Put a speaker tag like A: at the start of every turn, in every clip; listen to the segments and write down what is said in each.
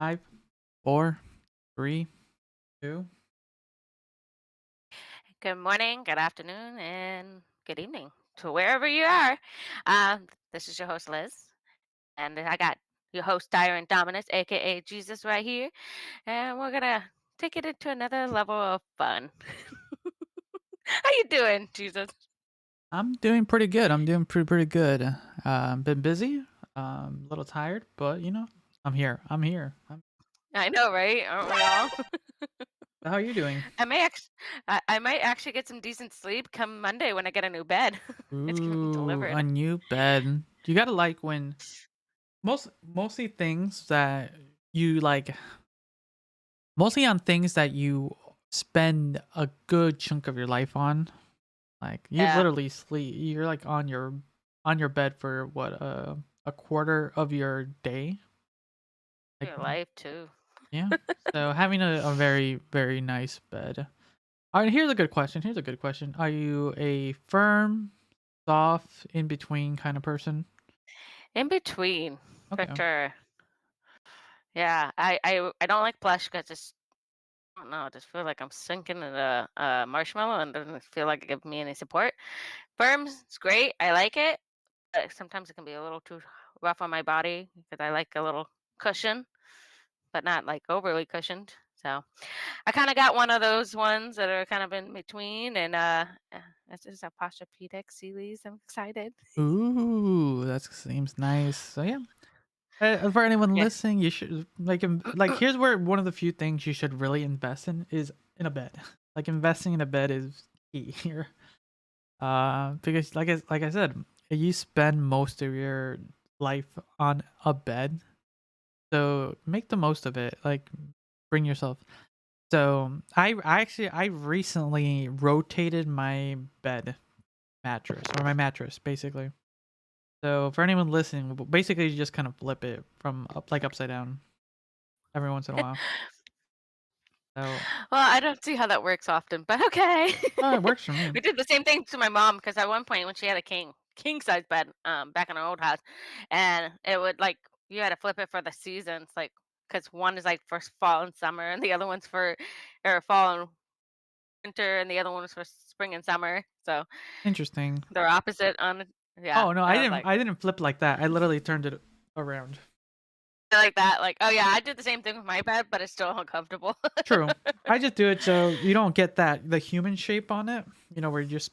A: Five, four, three, two.
B: Good morning, good afternoon, and good evening to wherever you are. This is your host, Liz, and I got your host, Tyrant Dominus, aka Jesus, right here, and we're gonna take it into another level of fun. How you doing, Jesus?
A: I'm doing pretty good. I'm doing pretty good. Been busy. A little tired, but I'm here. I'm here.
B: I know, right? Aren't we all?
A: How are you doing?
B: I might actually get some decent sleep come Monday when I get a new bed. It's gonna be
A: Ooh, a
B: delivered.
A: new bed. You gotta like when mostly things that you like, mostly on things that you spend a good chunk of your life on. Like you
B: Yeah,
A: literally sleep. You're like on your bed for what a quarter of your day. Like
B: your life too.
A: yeah. So having a very, very nice bed. All right, here's a good question. Here's a good question. Are you a firm, soft, in between kind of person?
B: In between, for
A: Okay.
B: sure. Yeah, I don't like plush because it's I don't know, I just feel like I'm sinking in a marshmallow and doesn't feel like it gives me any support. Firms, it's great. I like it, but sometimes it can be a little too rough on my body because I like a little cushion, but not like overly cushioned. So I kind of got one of those ones that are kind of in between, and it's just a posturepedic Sealy's. I'm excited.
A: Ooh, that seems nice. So yeah. For anyone
B: Yeah.
A: listening, you should like here's where one of the few things you should really invest in is in a bed. Like investing in a bed is key here. Because like I said, you spend most of your life on a bed, so make the most of it. Like, bring yourself. So I recently rotated my bed mattress or my mattress basically. So for anyone listening, basically you just kind of flip it from upside down every once in a while. So
B: Well, I don't see how that works often, but okay.
A: oh, it works for me.
B: We did the same thing to my mom because at one point when she had a king size bed back in our old house, and it would like you had to flip it for the seasons, like because one is like for fall and summer, and the other one's for or fall and winter, and the other one was for spring and summer. So
A: Interesting.
B: they're opposite on. Yeah,
A: Oh no,
B: and
A: I
B: I was
A: didn't
B: like.
A: I didn't flip like that. I literally turned it around.
B: Like that, like, oh yeah, I did the same thing with my bed, but it's still uncomfortable.
A: True. I just do it so you don't get the human shape on it. Where you just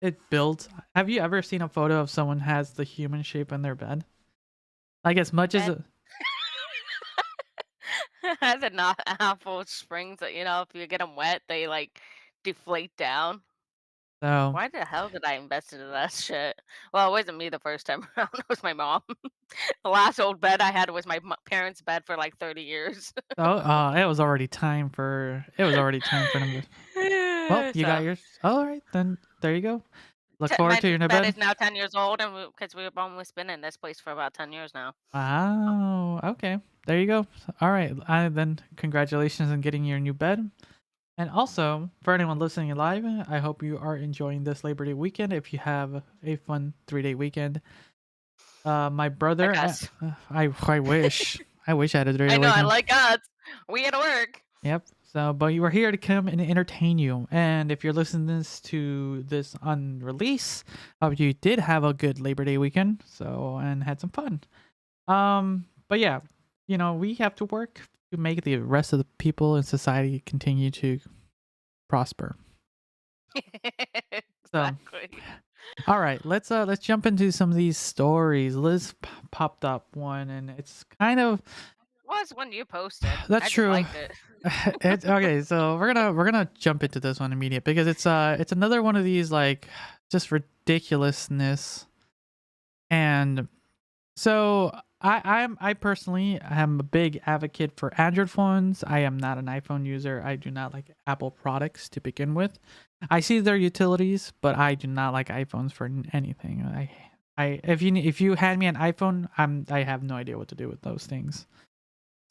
A: it builds. Have you ever seen a photo of someone has the human shape in their bed? Like as much as
B: Bed has enough full springs that if you get them wet, they like deflate down.
A: so
B: Why the hell did I invest into that shit? Well, it wasn't me the first time around. It was my mom. The last old bed I had was my parents' bed for like 30 years.
A: it was already time for them to. Well, you got
B: So
A: yours. All right, then there you go. Look forward
B: my
A: to your new
B: bed
A: bed.
B: is now 10 years old, and because we've almost been in this place for about 10 years now.
A: Wow. Okay. There you go. All right. Then congratulations on getting your new bed. And also, for anyone listening live, I hope you are enjoying this Labor Day weekend. If you have a fun 3-day weekend, my
B: Like
A: brother,
B: us.
A: I wish I had a 3-day
B: I know, I
A: weekend.
B: like us. We at work.
A: Yep. So, but you were here to come and entertain you. And if you're listening to this on release, hope you did have a good Labor Day weekend. So, and had some fun. But yeah, we have to work to make the rest of the people in society continue to prosper. So,
B: Exactly.
A: all right, let's jump into some of these stories. Liz popped up one, and it's kind of
B: Was one you posted.
A: that's
B: I just
A: true.
B: liked it.
A: It's okay. So we're gonna jump into this one immediate because it's another one of these like just ridiculousness. And so I personally am a big advocate for Android phones. I am not an iPhone user. I do not like Apple products to begin with. I see their utilities, but I do not like iPhones for anything. If you hand me an iPhone, I have no idea what to do with those things.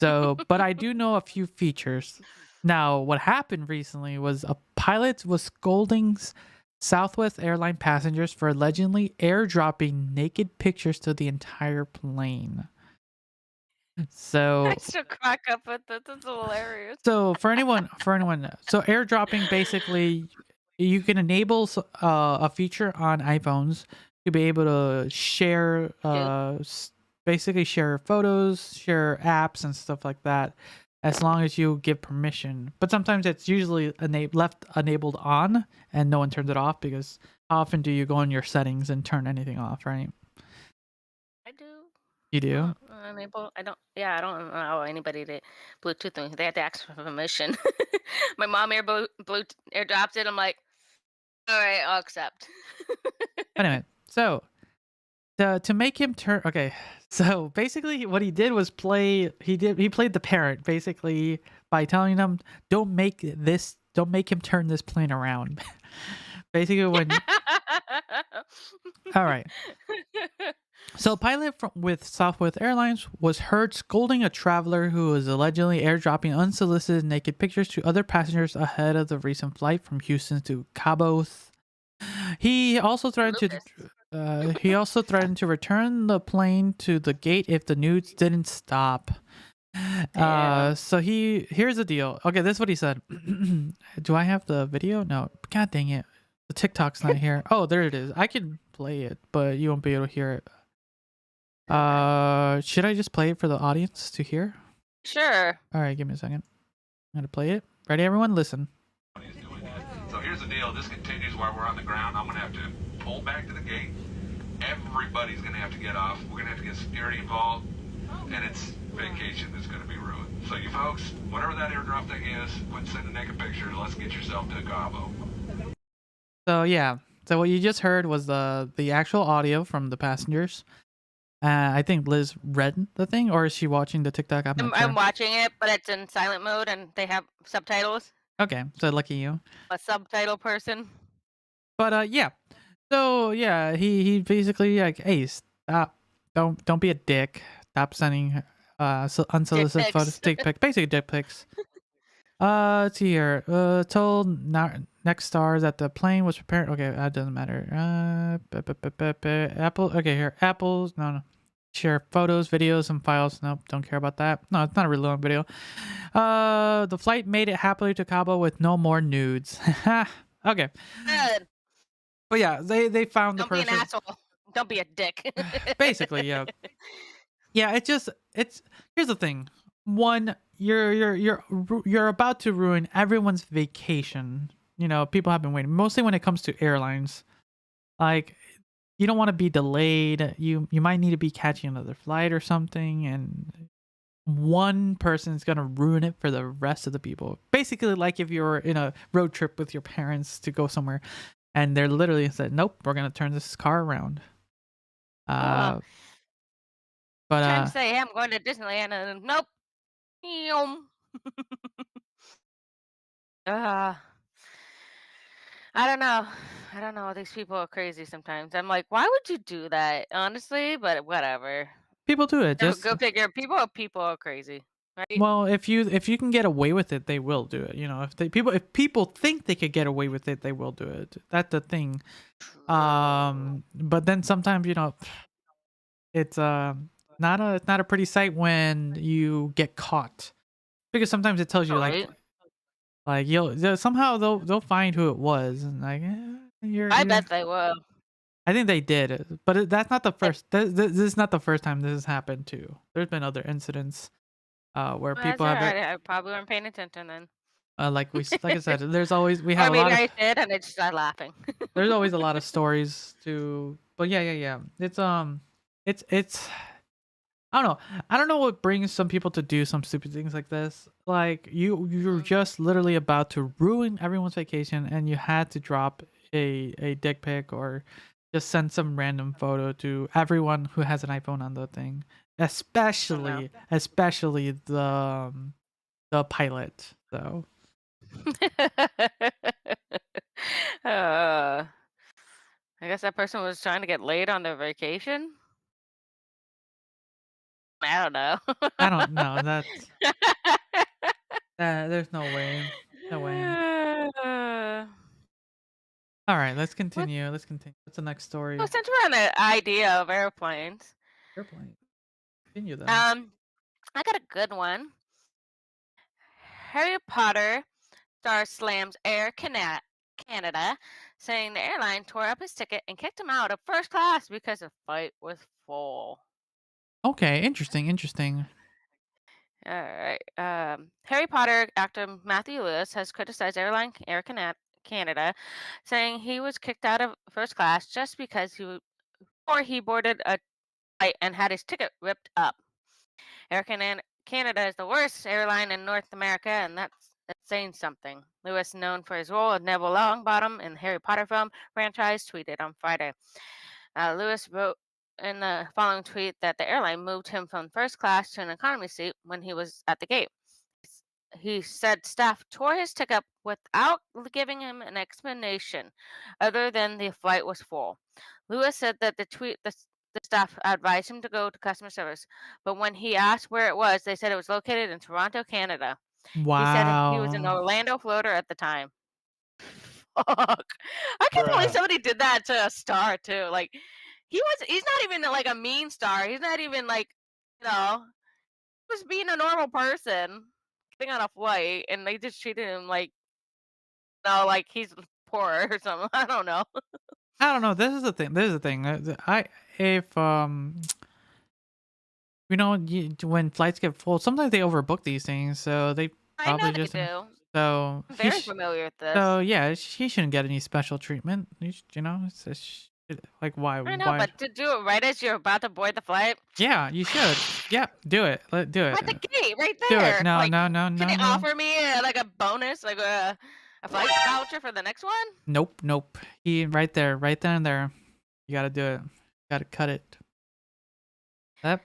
A: So, but I do know a few features. Now, what happened recently was a pilot was scolding Southwest airline passengers for allegedly airdropping naked pictures to the entire plane.
B: I
A: So
B: still crack up at that. That's hilarious.
A: So for anyone, so airdropping basically you can enable a feature on iPhones to be able to share
B: Too.
A: basically share photos, share apps and stuff like that as long as you give permission. But sometimes it's usually left enabled on and no one turns it off because how often do you go in your settings and turn anything off, right?
B: I do.
A: You do?
B: Enable. I don't. Yeah, I don't allow anybody to Bluetooth me. They have to ask for permission. My mom airdropped it. I'm like, all right, I'll accept.
A: Anyway, so to make him turn okay, so basically what he did was he played the parent basically by telling them don't make him turn this plane around. Basically when all right. So a pilot with Southwest Airlines was heard scolding a traveler who was allegedly airdropping unsolicited naked pictures to other passengers ahead of the recent flight from Houston to Cabo. He also threatened
B: Lucas.
A: to return the plane to the gate if the nudes didn't stop.
B: Damn.
A: So here's the deal. Okay, this is what he said. Do I have the video? No. God dang it. The TikTok's not here. Oh, there it is. I can play it, but you won't be able to hear it. Should I just play it for the audience to hear?
B: Sure.
A: All right, give me a second. I'm gonna play it. Ready, everyone? Listen.
C: So here's the deal. This continues while we're on the ground. I'm going to have to pull back to the gate. Everybody's going to have to get off. We're going to have to get security involved. And it's vacation that's going to be ruined. So you folks, whatever that airdrop thing is, quit sending naked pictures. Let's get yourself to Cabo.
A: So yeah. So what you just heard was the actual audio from the passengers. I think Liz read the thing, or is she watching the TikTok? I'm not
B: I'm
A: sure.
B: watching it, but it's in silent mode, and they have subtitles.
A: Okay, so lucky you.
B: A subtitle person.
A: But yeah. So yeah, he basically like, hey, stop, don't be a dick. Stop sending unsolicited photos,
B: Pics.
A: basically dick pics. Let's see here. Told next star that the plane was prepared. Okay, that doesn't matter. Apple. Okay, here. Apple's no. Share photos, videos, and files. Nope, don't care about that. No, it's not a really long video. The flight made it happily to Cabo with no more nudes. Okay,
B: Good.
A: but yeah, they found the
B: Don't be an
A: person.
B: asshole. Don't be a dick.
A: Basically, yeah. Yeah, it's here's the thing. One, you're about to ruin everyone's vacation. You know, people have been waiting. Mostly when it comes to airlines. Like you don't want to be delayed. You might need to be catching another flight or something and one person is going to ruin it for the rest of the people. Basically like if you're in a road trip with your parents to go somewhere and they're literally said, "Nope, we're going to turn this car around."
B: Oh,
A: But
B: trying to say, hey, I'm going to Disneyland, and nope. Yum. Uh, I don't know. I don't know. These people are crazy sometimes. I'm like, why would you do that? Honestly, but whatever.
A: people do it. Just
B: Go figure. People are crazy, right?
A: well, if you can get away with it, they will do it. You know, if people think they could get away with it, they will do it. That's the thing.
B: True.
A: But then sometimes it's not a pretty sight when you get caught because sometimes it tells you
B: Right.
A: like somehow they'll find who it was and like
B: I
A: you're
B: bet they will.
A: I think they did, but that's not the first. This is not the first time this has happened too. There's been other incidents where
B: Well, that's
A: people
B: all
A: have it.
B: right. I probably weren't paying attention then.
A: Like I said, there's always we
B: Or
A: have a
B: maybe
A: lot of
B: I did, and I just started laughing.
A: there's always a lot of stories to. But yeah. It's I don't know what brings some people to do some stupid things like this. Like you're
B: Mm.
A: just literally about to ruin everyone's vacation and you had to drop a dick pic or just send some random photo to everyone who has an iPhone on the thing.
B: Oh, no.
A: Especially the pilot. So
B: uh, I guess that person was trying to get laid on their vacation. I don't know.
A: I don't know. There's no way. No way. All right, let's
B: What?
A: continue. Let's continue. What's the next
B: Well,
A: story?
B: since we're on the idea of airplanes,
A: Airplane. Continue then.
B: um, I got a good one. Harry Potter star slams Canada, saying the airline tore up his ticket and kicked him out of first class because the flight was full.
A: Okay, interesting.
B: All right. Harry Potter actor Matthew Lewis has criticized airline Canada, saying he was kicked out of first class just because or he boarded a flight and had his ticket ripped up. Canada is the worst airline in North America, and that's saying something. Lewis, known for his role of Neville Longbottom in the Harry Potter film franchise, tweeted on Friday. Lewis wrote in the following tweet that the airline moved him from first class to an economy seat when he was at the gate. He said staff tore his ticket up without giving him an explanation other than the flight was full. Lewis said that the staff advised him to go to customer service, but when he asked where it was, they said it was located in Toronto, Canada. He said he was in
A: Wow.
B: Orlando, Florida at the time. Fuck. I can't believe
D: Bruh.
B: somebody did that to a star too. Like he's not even like a mean star. He's not even like, just being a normal person getting on a flight and they just treated him like like he's poor or something. I don't know.
A: I don't know. This is the thing. If when flights get full, sometimes they overbook these things, so they
B: I know
A: probably
B: they
A: just
B: do.
A: so
B: I'm
A: he
B: very
A: sh-
B: familiar with this.
A: so yeah, he shouldn't get any special treatment. Like why
B: I know,
A: why?
B: but to do it right as you're about to board the flight
A: Yeah, you should. Yeah, do it. Do it.
B: at the gate, right
A: Do it.
B: there.
A: No,
B: Like,
A: no, no,
B: can
A: no,
B: they
A: no.
B: offer me like a bonus, like a flight voucher for the next one?
A: Nope. He right there and there. You gotta do it. Gotta cut it.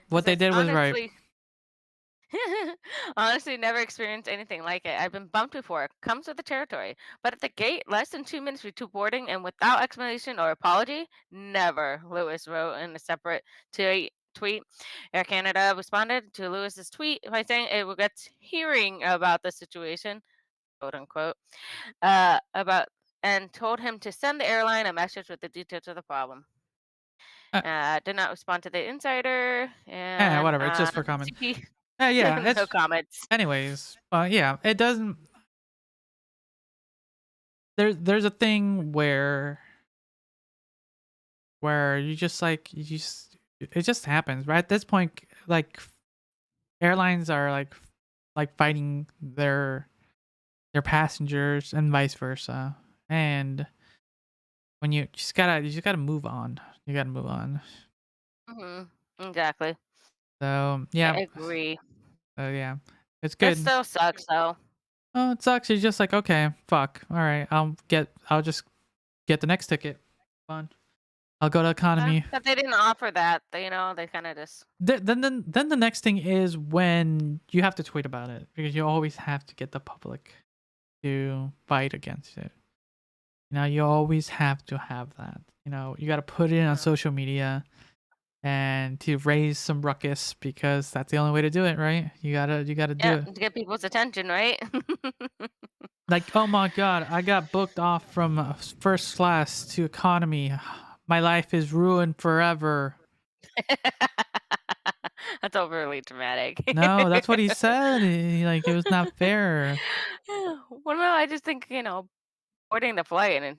A: What they did was right.
B: Honestly, never experienced anything like it. I've been bumped before. Comes with the territory. But at the gate, less than 2 minutes between boarding and without explanation or apology, never, Lewis wrote in a separate tweet. Air Canada responded to Lewis's tweet by saying it regrets hearing about the situation, quote unquote, about and told him to send the airline a message with the details of the problem. Did not respond to the insider and
A: Whatever. It's just for comment.
B: CP
A: Yeah.
B: no comments.
A: Anyways, yeah, it doesn't. There's a thing where it just happens, right? At this point, like airlines are like fighting their passengers and vice versa, and when you just gotta move on. You gotta move on.
B: Exactly.
A: So yeah,
B: I agree.
A: so yeah, it's
B: That
A: good.
B: still sucks though.
A: Oh, it sucks. You're just like, okay, fuck. All right, I'll just get the next ticket. Fun. I'll go to economy.
B: But they didn't offer that. They kind of just.
A: Then the next thing is when you have to tweet about it, because you always have to get the public to fight against it. You always have to have that. You got to put it on social media and to raise some ruckus, because that's the only way to do it, right? You gotta do it.
B: To get people's attention, right?
A: Like, oh my god, I got booked off from first class to economy. My life is ruined forever.
B: That's overly dramatic.
A: No, that's what he said. Like, it was not fair.
B: Well, no, I just think boarding the flight, and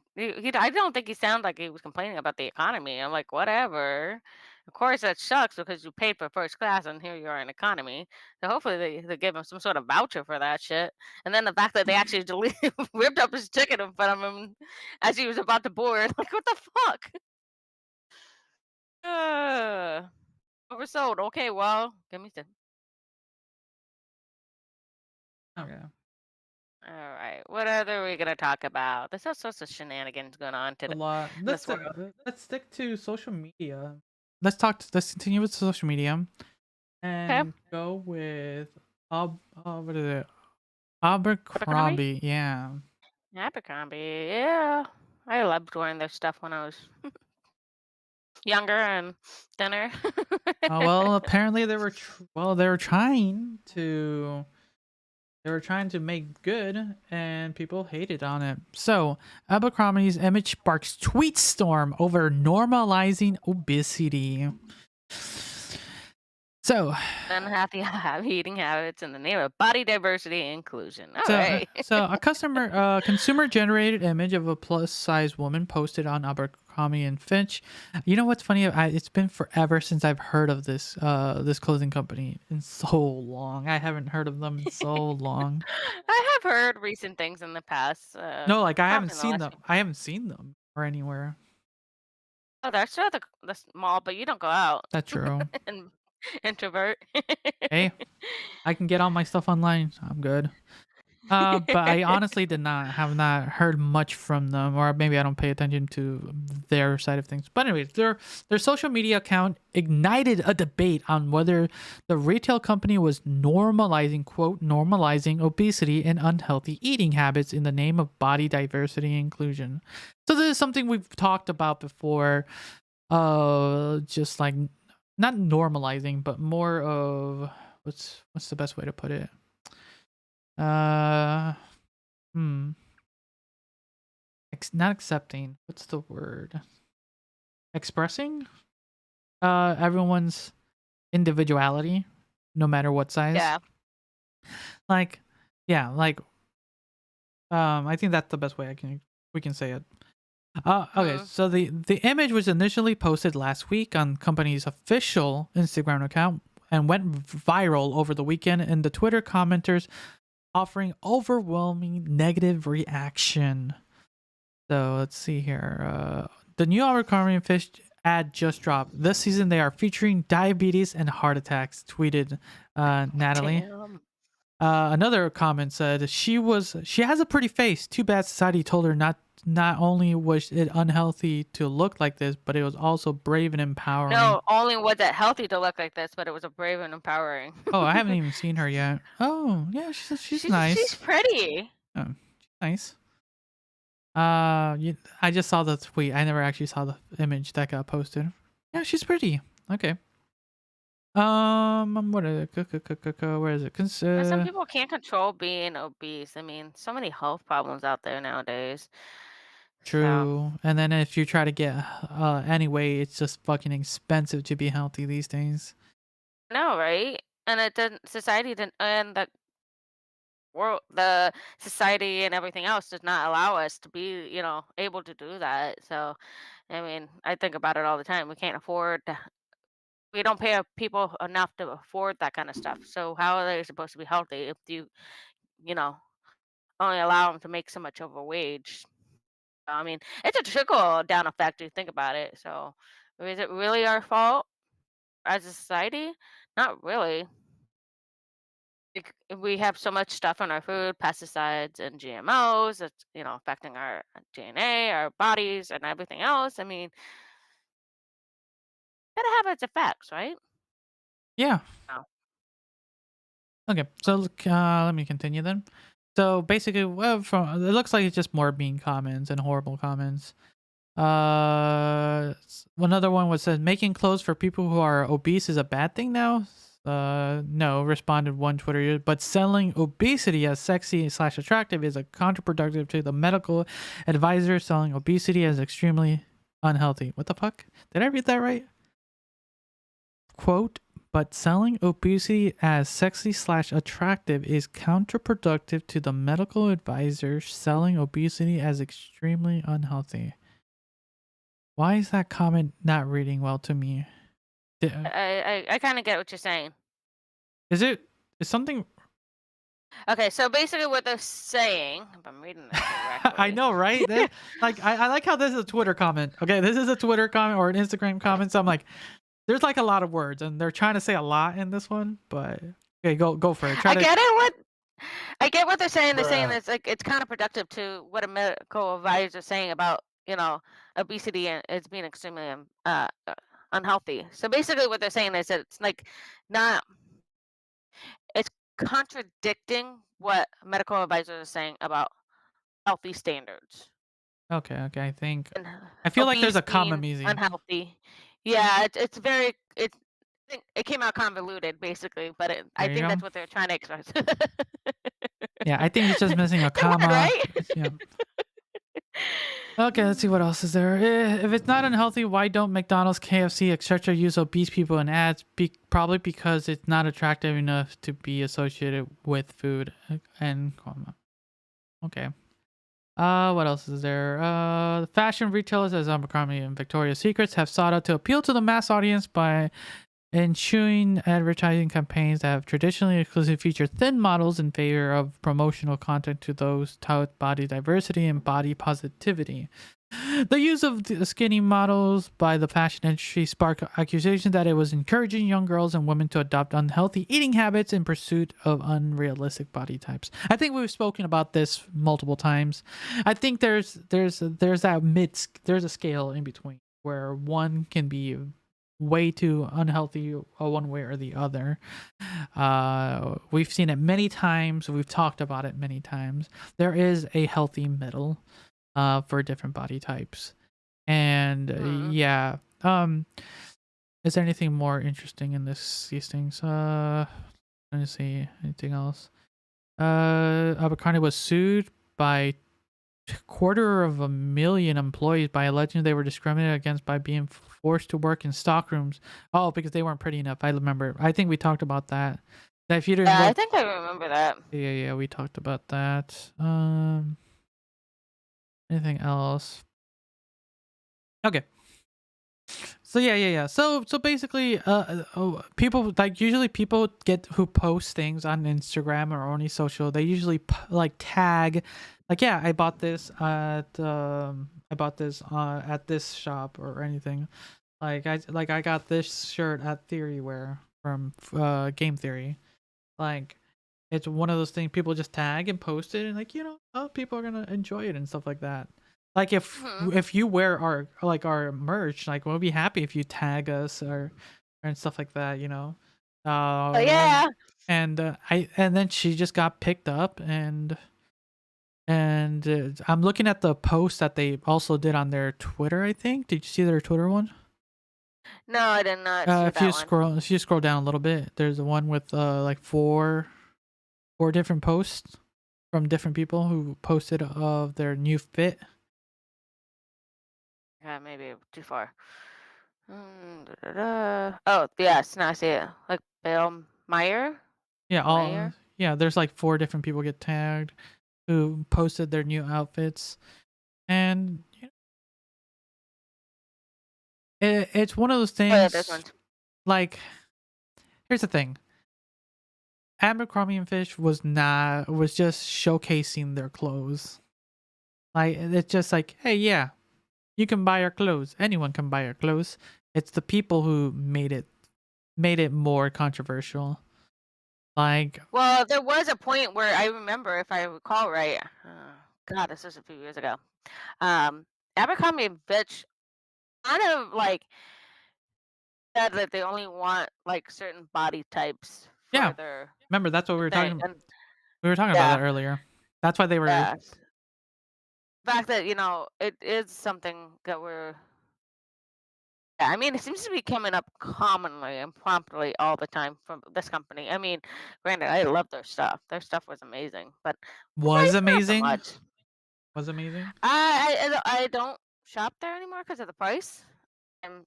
B: I don't think he sounded like he was complaining about the economy. I'm like, whatever. Of course, that sucks because you paid for first class and here you are in economy. So hopefully they give him some sort of voucher for that shit. And then the fact that they actually ripped up his ticket in front of him as he was about to board, like, what the fuck? Oversold. Okay, well, give me some.
A: Okay.
B: All right. What other are we gonna talk about? There's all sorts of shenanigans going on
A: A
B: today.
A: lot.
B: Let's work.
A: Let's stick to social media. Let's continue with social media and go with what is it? Abercrombie. Yeah.
B: Abercrombie. Yeah. I loved wearing their stuff when I was younger and thinner.
A: Well, apparently they were trying to make good, and people hated on it. So Abercrombie's image sparks tweet storm over normalizing obesity. So,
B: Unhealthy eating habits in the name of body diversity and inclusion. All
A: so,
B: right.
A: a consumer-generated image of a plus-size woman posted on Abercrombie and Fitch. You know what's funny? It's been forever since I've heard of this clothing company in so long. I haven't heard of them in so long.
B: I have heard recent things in the past.
A: No, like I haven't
B: Probably in the
A: seen
B: last
A: them.
B: few.
A: I haven't seen them or anywhere.
B: Oh, that's at the mall, but you don't go out.
A: That's true.
B: And introvert.
A: Hey, I can get all my stuff online. I'm good. But I honestly have not heard much from them, or maybe I don't pay attention to their side of things. But anyways, their social media account ignited a debate on whether the retail company was normalizing obesity and unhealthy eating habits in the name of body diversity and inclusion. So this is something we've talked about before. Just like not normalizing, but more of what's the best way to put it? Uh, hmm. Not accepting. What's the word? Expressing. Everyone's individuality, no matter what size.
B: Yeah.
A: Like, yeah, like. I think that's the best way we can say it. Okay, so the image was initially posted last week on company's official Instagram account and went viral over the weekend, and the Twitter commenters offering overwhelming negative reaction. So let's see here. The new Abercrombie & Fitch ad just dropped. This season they are featuring diabetes and heart attacks, tweeted Natalie.
B: Damn.
A: Another comment said she has a pretty face. Too bad society told her not only was it unhealthy to look like this, but it was also brave and empowering.
B: No, only was it healthy to look like this, but it was a brave and empowering.
A: Oh, I haven't even seen her yet. Oh, yeah, she's nice.
B: She's pretty.
A: Oh, nice. I just saw the tweet. I never actually saw the image that got posted. Yeah, she's pretty. Okay. What is it? Where is it?
B: Some people can't control being obese. I mean, so many health problems out there nowadays. So,
A: True. And then if you try to get anyway, it's just fucking expensive to be healthy these days.
B: no, right? And it didn't. Society didn't, and the society and everything else does not allow us to be, able to do that. So, I mean, I think about it all the time. We can't afford. We don't pay people enough to afford that kind of stuff. So how are they supposed to be healthy if you know, only allow them to make so much of a wage? I mean, it's a trickle down effect if you think about it. So is it really our fault as a society? Not really. We have so much stuff in our food, pesticides and GMOs that's, affecting our DNA, our bodies and everything else. I mean, gotta have its effects, right?
A: Yeah.
B: Oh.
A: Okay. So let me continue then. So basically, well, it looks like it's just more mean comments and horrible comments. Another one was said making clothes for people who are obese is a bad thing now. No, responded one Twitter user, but selling obesity as sexy/attractive is a counterproductive to the medical advisor. Selling obesity as extremely unhealthy. What the fuck? Did I read that right? Quote, but selling obesity as sexy/attractive is counterproductive to the medical advisor. Selling obesity as extremely unhealthy. Why is that comment not reading well to me?
B: I kind of get what you're saying.
A: Is something?
B: Okay, so basically what they're saying, if I'm reading this correctly.
A: I know, right? Like I like how this is a Twitter comment. Okay, this is a Twitter comment or an Instagram comment. So I'm like, there's like a lot of words, and they're trying to say a lot in this one. But okay, go for it.
B: I get what they're saying. They're saying it's like it's counterproductive to what a medical advisor is saying about obesity and it's being extremely unhealthy. So basically, what they're saying is that it's like not. It's contradicting what medical advisors are saying about healthy standards.
A: Okay. I think
B: And
A: I feel like there's a
B: obese
A: comma
B: being
A: easy.
B: unhealthy. Yeah, it's very it came out convoluted basically, but I
A: There you
B: think
A: go.
B: that's what they're trying to express.
A: Yeah, I think it's just missing a
B: They're
A: comma.
B: right?
A: Yeah. Okay, let's see what else is there. If it's not unhealthy, why don't McDonald's, KFC, etc. use obese people in ads? Probably because it's not attractive enough to be associated with food. And okay. What else is there? The fashion retailers as Abercrombie and Victoria's Secrets have sought out to appeal to the mass audience by ensuing advertising campaigns that have traditionally exclusively featured thin models in favor of promotional content to those tout body diversity and body positivity. The use of the skinny models by the fashion industry sparked accusations that it was encouraging young girls and women to adopt unhealthy eating habits in pursuit of unrealistic body types. I think we've spoken about this multiple times. I think there's there's a scale in between where one can be way too unhealthy one way or the other. We've seen it many times. We've talked about it many times. There is a healthy middle for different body types. And yeah. Is there anything more interesting in these things? Let me see. Anything else? Abercrombie was sued by 250,000 employees by alleging they were discriminated against by being forced to work in stockrooms. Oh, because they weren't pretty enough. I remember. I think we talked about that. That if you didn't
B: Yeah, I
A: work,
B: think I remember that.
A: yeah, we talked about that. Anything else? Okay. So yeah. So basically, people like usually people get who post things on Instagram or any social. They usually like tag, like yeah, I bought this at this shop or anything. I got this shirt at Theoryware from Game Theory. Like it's one of those things people just tag and post it and like people are gonna enjoy it and stuff like that. Like if you wear our merch, like we'll be happy if you tag us or and stuff like that,
B: Oh yeah.
A: And then she just got picked up and I'm looking at the post that they also did on their Twitter. I think did you see their Twitter one?
B: No, I did not see
A: If
B: that
A: you
B: one.
A: scroll down a little bit, there's the one with like four different posts from different people who posted of their new fit.
B: Yeah, maybe too far. Oh, yes, now I see it. Like Bill Meyer.
A: Yeah, there's like 4 different people get tagged who posted their new outfits, and it's one of those
B: Oh yeah, this
A: things.
B: one.
A: Like, here's the thing: Abercrombie and Fish was just showcasing their clothes. Like it's just like, hey, yeah, you can buy our clothes. Anyone can buy our clothes. It's the people who made it more controversial. Like,
B: Well, there was a point where I remember, if I recall right. God, this was a few years ago. Abercrombie and Fitch kind of like said that they only want like certain body types
A: yeah,
B: for their
A: remember that's what we were
B: thing,
A: talking.
B: and
A: We were talking about
B: yeah,
A: that earlier. That's why they were.
B: yeah. The fact that it is something that we're. Yeah, I mean, it seems to be coming up commonly and promptly all the time from this company. I mean, granted, I love their stuff. Their stuff was amazing, but the
A: Was
B: price not so
A: amazing.
B: much.
A: Was amazing.
B: I don't shop there anymore because of the price. I'm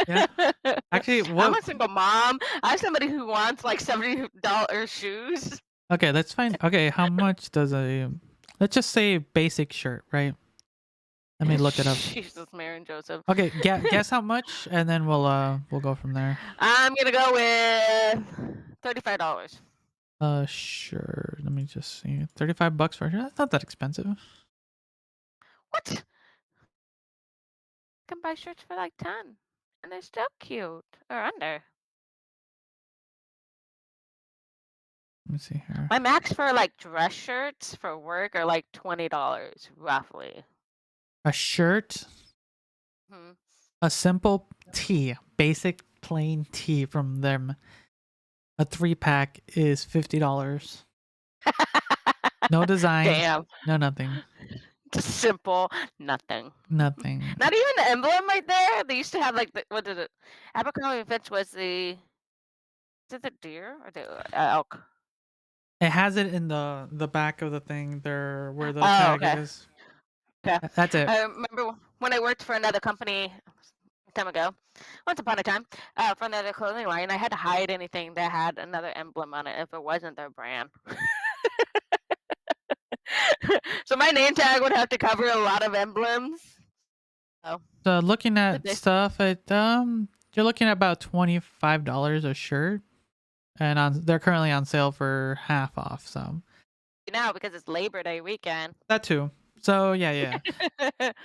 A: Yeah. Actually,
B: I'm
A: what?
B: a single mom. I'm somebody who wants like $70 shoes.
A: Okay, let's find. Okay, how much does a? Let's just say basic shirt, right? Let me look it up.
B: Jesus, Mary and Joseph.
A: Okay, guess how much, and then we'll go from there.
B: I'm gonna go with $35.
A: Sure. Let me just see. $35 for a shirt. That's not that expensive.
B: What? You can buy shirts for like 10, and they're still cute or under.
A: Let me see here.
B: My max for like dress shirts for work are like $20 roughly.
A: A shirt,
B: Hmm.
A: a simple tee, basic plain tee from them. A 3-pack is $50. No design.
B: Damn.
A: No nothing.
B: Just simple, nothing.
A: Nothing.
B: Not even the emblem right there. They used to have like what did it? Abercrombie and Fitch was the. Is it the deer or the elk?
A: It has it in the back of the thing there where the
B: Oh,
A: tag
B: okay.
A: is.
B: Yeah.
A: That's it.
B: I remember when I worked for another company a time ago, once upon a time, for another clothing line, I had to hide anything that had another emblem on it if it wasn't their brand. So my name tag would have to cover a lot of emblems. Oh,
A: So looking at
B: this
A: stuff at you're looking at about $25 a shirt, and they're currently on sale for half off. So
B: now because it's Labor Day weekend.
A: that too. So yeah.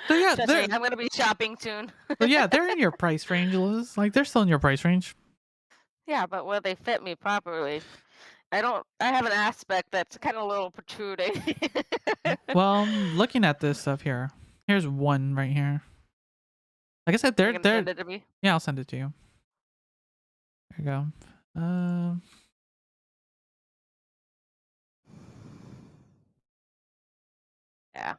A: So yeah,
B: Trust me, I'm gonna be shopping soon.
A: so yeah, they're in your price range, Liz. Like they're still in your price range.
B: Yeah, but will they fit me properly? I have an aspect that's kind of a little protruding.
A: Well, looking at this stuff here, here's one right here. Like I said,
B: You're
A: they're
B: gonna
A: they're
B: send it to me?
A: yeah, I'll send it to you. There you go.
B: Yeah.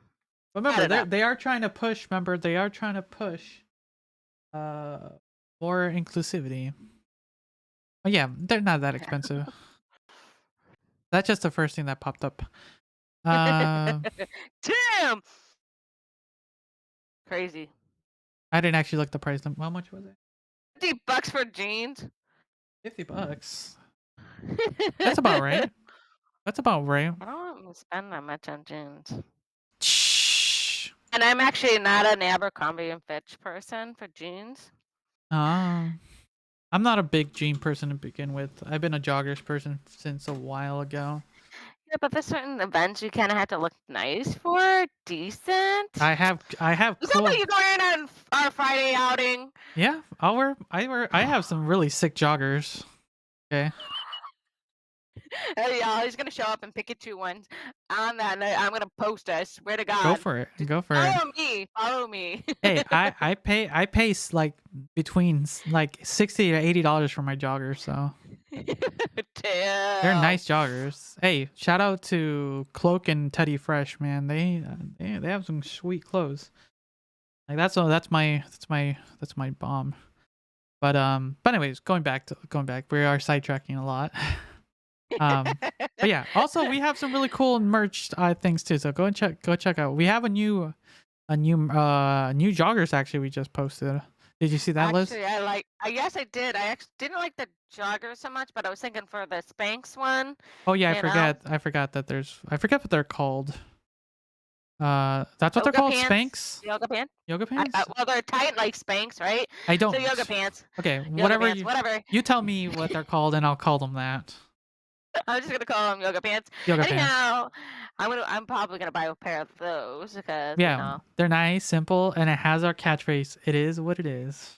A: Remember,
B: don't know.
A: they are trying to push. Remember, they are trying to push more inclusivity. Oh yeah, they're not that expensive. That's just the first thing that popped up.
B: Damn! Crazy.
A: I didn't actually look the price. How much was it?
B: $50 for jeans.
A: $50. That's about right. That's about right.
B: I don't want to spend that much on jeans.
A: Shh.
B: And I'm actually not an Abercrombie and Fitch person for jeans.
A: I'm not a big jean person to begin with. I've been a joggers person since a while ago.
B: Yeah, but there's certain events you kind of have to look nice for, decent.
A: I have
B: Is that what you're going on our Friday outing?
A: Yeah, I have some really sick joggers. Okay.
B: Yeah, he's gonna show up and Pikachu ones on that night. I'm gonna post it. I swear to God.
A: Go for it. Go for it.
B: Follow me.
A: Hey, I pay like between like $60 to $80 for my joggers, so
B: Damn.
A: they're nice joggers. Hey, shout out to Cloak and Teddy Fresh, man. They have some sweet clothes. Like that's my bomb. But anyways, going back, we are sidetracking a lot. But yeah, also we have some really cool merch things too. So go check out. We have a new joggers actually we just posted. Did you see that, Liz?
B: Actually, yes, I did. I actually didn't like the joggers so much, but I was thinking for the Spanx one.
A: Oh yeah, I forgot that I forget what they're called. That's what they're called,
B: pants.
A: Spanx?
B: Yoga pants?
A: Yoga pants?
B: Well, they're tight like Spanx, right?
A: I don't.
B: So yoga pants.
A: Okay,
B: Yoga
A: whatever
B: pants, whatever.
A: you tell me what they're called, and I'll call them that.
B: I'm just gonna call them yoga pants.
A: Yoga pants.
B: Anyhow, I'm probably gonna buy a pair of those because
A: yeah, they're nice, simple, and it has our catchphrase. It is what it is.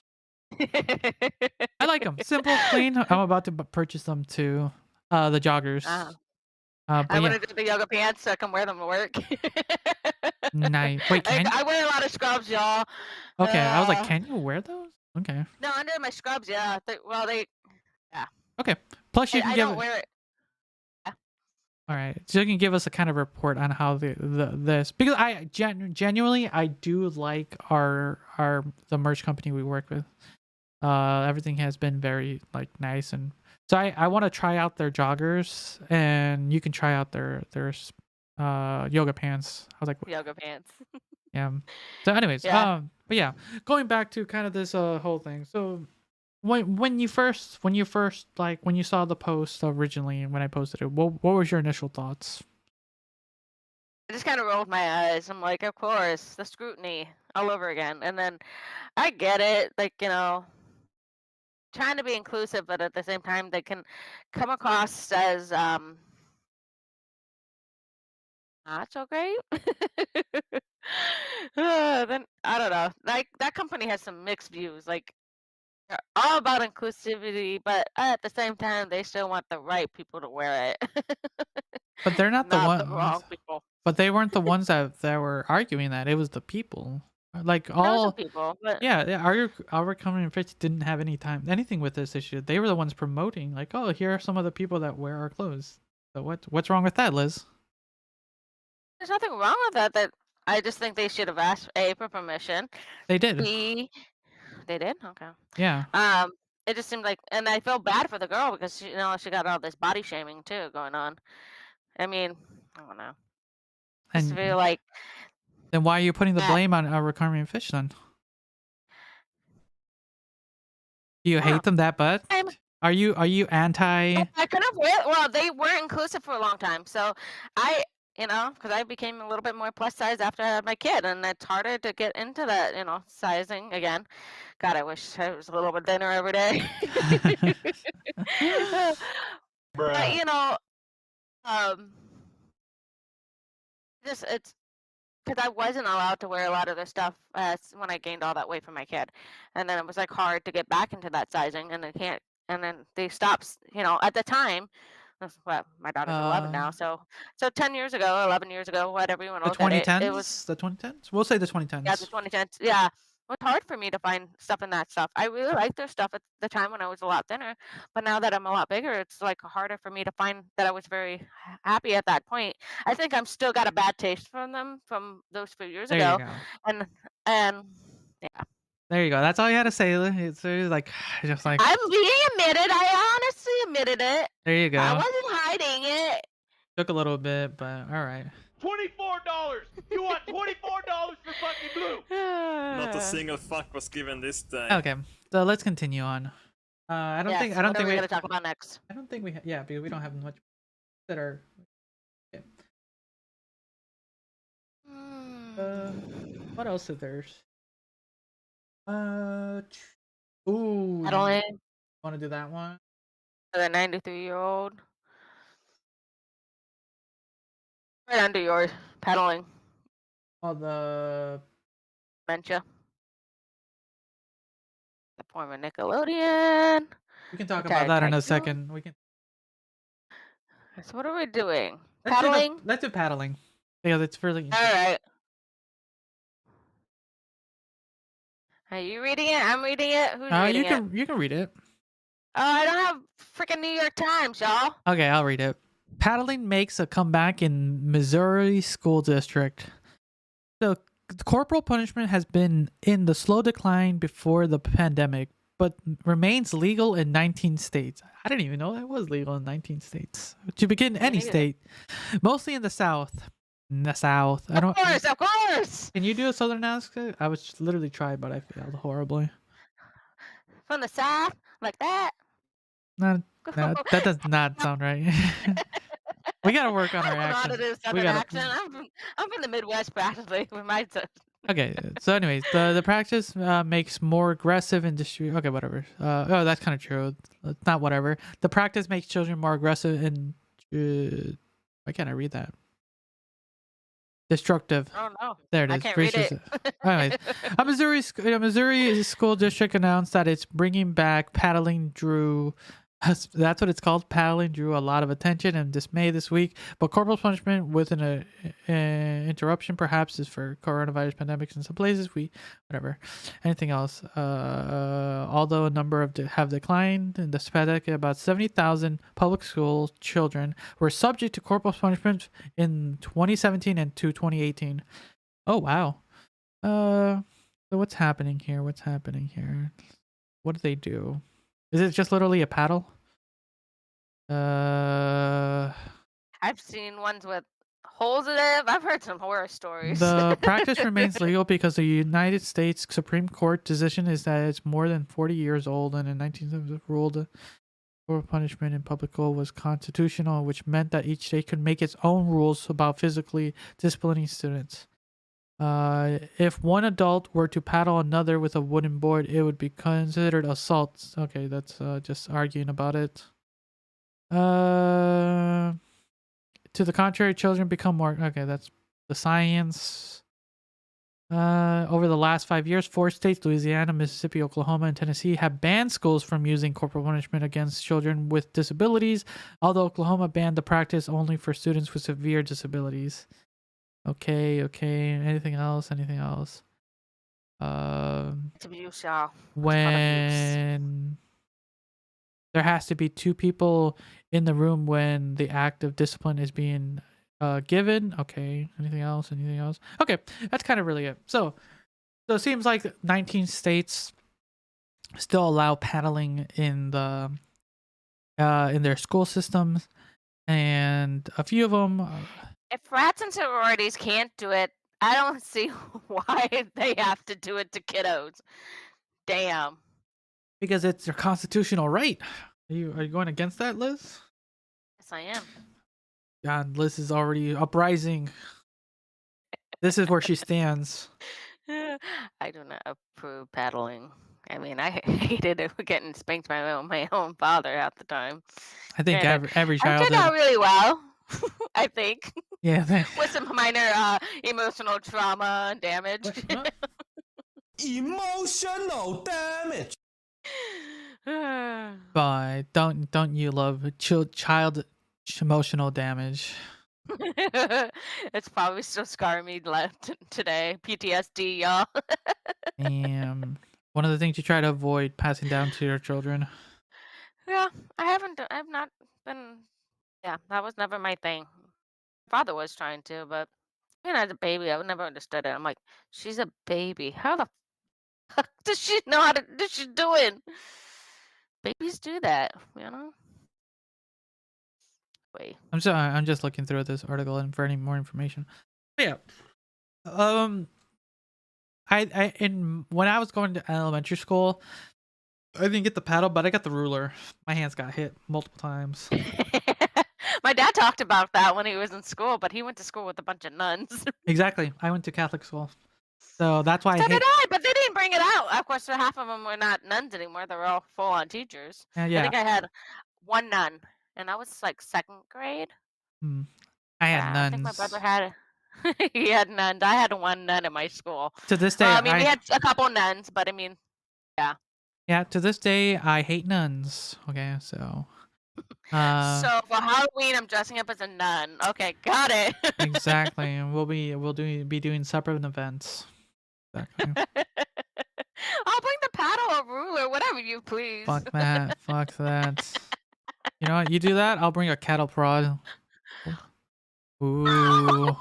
A: I like them. Simple, clean. I'm about to purchase them too. The joggers.
B: I want to do the yoga pants so I can wear them to work.
A: Nice. Wait,
B: I wear a lot of scrubs, y'all.
A: Okay, I was like, can you wear those? Okay.
B: No, under my scrubs, yeah. Yeah.
A: Okay. Plus, you can
B: I
A: give.
B: don't wear it.
A: All right, so you can give us a kind of report on how this, because I genuinely I do like the merch company we work with. Everything has been very like nice, and so I want to try out their joggers, and you can try out their yoga pants. I was like,
B: yoga pants.
A: Yeah. So anyways,
B: Yeah.
A: but yeah, going back to kind of this whole thing. So when you first like when you saw the post originally and when I posted it, what was your initial thoughts?
B: I just kind of rolled my eyes. I'm like, of course, the scrutiny all over again. And then I get it, like, trying to be inclusive, but at the same time, they can come across as not so great. Then I don't know. Like that company has some mixed views. Like they're all about inclusivity, but at the same time, they still want the right people to wear it.
A: But they're not the
B: Not
A: ones.
B: the wrong people.
A: But they weren't the ones that were arguing that. It was the people. Like
B: There were
A: all
B: some people, but
A: yeah, our company and Fitch didn't have anything with this issue. They were the ones promoting, like, oh, here are some of the people that wear our clothes. So what's wrong with that, Liz?
B: there's nothing wrong with that. That I just think they should have asked A for permission.
A: They did.
B: B, they did. Okay.
A: Yeah.
B: It just seemed like, and I feel bad for the girl because she got all this body shaming too going on. I mean, I don't know. I just
A: And
B: feel like
A: Then why are you putting the
B: that
A: blame on recovering fish then? Do you
B: I don't
A: hate them that bad?
B: know.
A: Are you anti?
B: I could have well, they weren't inclusive for a long time. So I, because I became a little bit more plus size after I had my kid, and it's harder to get into that, sizing again. God, I wish I was a little bit thinner every day. But um, it's because I wasn't allowed to wear a lot of the stuff when I gained all that weight from my kid, and then it was like hard to get back into that sizing, and then they stopped. At the time, well, my daughter's 11 now,
A: uh,
B: so 10 years ago, 11 years ago, whatever you want to
A: the
B: look at it, it was
A: 2010s, the 2010s. We'll say the
B: yeah, the
A: 2010s.
B: 2010s. Yeah, it was hard for me to find stuff in that stuff. I really liked their stuff at the time when I was a lot thinner, but now that I'm a lot bigger, it's like harder for me to find that I was very happy at that point. I think I'm still got a bad taste from them from those few years
A: There you
B: ago,
A: go.
B: and yeah,
A: There you go. That's all you had to say. It's like just like
B: I'm being admitted. I honestly admitted it.
A: there you
B: I
A: go.
B: wasn't hiding it.
A: Took a little bit, but all right.
D: $24. You want $24 for fucking blue?
E: Not a single fuck was given this day.
A: Okay, so let's continue on. I don't think
B: What are we
A: we
B: gonna talk about next?
A: I don't think we yeah, because we don't have much that are okay. What else is there? Ooh,
B: Pedaling
A: want to do that one?
B: for the 93-year-old. Right under yours, pedaling
A: Oh, the
B: dementia. The former Nickelodeon.
A: we can talk
B: Okay,
A: about that in a
B: tycoon.
A: second. We can
B: So what are we doing?
A: let's
B: Paddling?
A: let's do paddling because it's really
B: All
A: interesting.
B: right. Are you reading it? I'm reading it. Who's reading it?
A: You can read it.
B: Oh, I don't have freaking New York Times, y'all.
A: Okay, I'll read it. Paddling makes a comeback in Missouri school district. So corporal punishment has been in the slow decline before the pandemic, but remains legal in 19 states. I didn't even know that was legal in 19 states. To begin any
B: neither.
A: state, mostly in the South. In the South. I don't.
B: Of course.
A: Can you do a Southern accent? I was literally tried, but I failed horribly.
B: From the South, like that.
A: No, that does not sound right. We gotta work on
B: I
A: our
B: don't know how to
A: accent.
B: do a
A: We
B: Southern
A: gotta.
B: accent. I'm from the Midwest practically with my.
A: Okay, so anyways, the practice makes more aggressive industry. Okay, whatever. Oh, that's kind of true. It's not whatever. The practice makes children more aggressive and why can't I read that? Destructive.
B: Oh no.
A: There it
B: I
A: is.
B: can't read it.
A: Anyways, a Missouri school district announced that it's bringing back paddling drew. That's what it's called. Paddling drew a lot of attention and dismay this week, but corporal punishment with an interruption perhaps is for coronavirus pandemics in some places. Whatever. Anything else? Although a number of have declined in this pandemic, about 70,000 public school children were subject to corporal punishment in 2017 and to 2018. Oh wow. So what's happening here? What do they do? Is it just literally a paddle?
B: I've seen ones with holes in it. I've heard some horror stories.
A: The practice remains legal because the United States Supreme Court decision is that it's more than 40 years old, and in 1970 ruled for punishment in public school was constitutional, which meant that each state could make its own rules about physically disciplining students. If one adult were to paddle another with a wooden board, it would be considered assault. Okay, that's just arguing about it. To the contrary, children become more. Okay, that's the science. Over the last 5 years, 4 states, Louisiana, Mississippi, Oklahoma, and Tennessee, have banned schools from using corporal punishment against children with disabilities, although Oklahoma banned the practice only for students with severe disabilities. Okay. Anything else?
B: It's abuse, y'all.
A: When there has to be 2 people in the room when the act of discipline is being given. Okay. Anything else? Okay, that's kind of really it. So it seems like 19 states still allow paddling in the in their school systems, and a few of them.
B: If rats and sororities can't do it, I don't see why they have to do it to kiddos. Damn.
A: Because it's your constitutional right. Are you going against that, Liz?
B: Yes, I am.
A: God, Liz is already uprising. This is where she stands.
B: I do not approve paddling. I mean, I hated it getting spanked by my own father half the time.
A: I think
B: Granted,
A: every
B: I
A: child
B: turned out
A: did.
B: really well. I think
A: Yeah.
B: with some minor emotional trauma and damage.
A: What?
F: Emotional damage.
A: But don't you love child emotional damage?
B: It's probably still scarring me left today. PTSD, y'all.
A: And one of the things you try to avoid passing down to your children.
B: Yeah, I've not been. Yeah, that was never my thing. Father was trying to, but as a baby, I never understood it. I'm like, she's a baby. How the fuck does she know how to? Does she doing? Babies do that, you know. Wait.
A: I'm just looking through this article and for any more information. But yeah. When I was going to elementary school, I didn't get the paddle, but I got the ruler. My hands got hit multiple times.
B: My dad talked about that when he was in school, but he went to school with a bunch of nuns.
A: Exactly. I went to Catholic school. So that's why
B: So did I, but they didn't bring it out. Of course, half of them were not nuns anymore. They were all full-on teachers. I
A: yeah.
B: think I had one nun, and that was like second grade.
A: I had nuns.
B: I think my brother had. He had nuns. I had one nun at my school.
A: To this day,
B: I mean, we had a couple nuns, but I mean,
A: yeah. To this day, I hate nuns. Okay, so.
B: So for Halloween, I'm dressing up as a nun. Okay, got it.
A: Exactly, and we'll be doing separate events. Exactly.
B: I'll bring the paddle or ruler, whatever you please.
A: Fuck that. Fuck that. You know what? You do that, I'll bring a cattle prod. Ooh.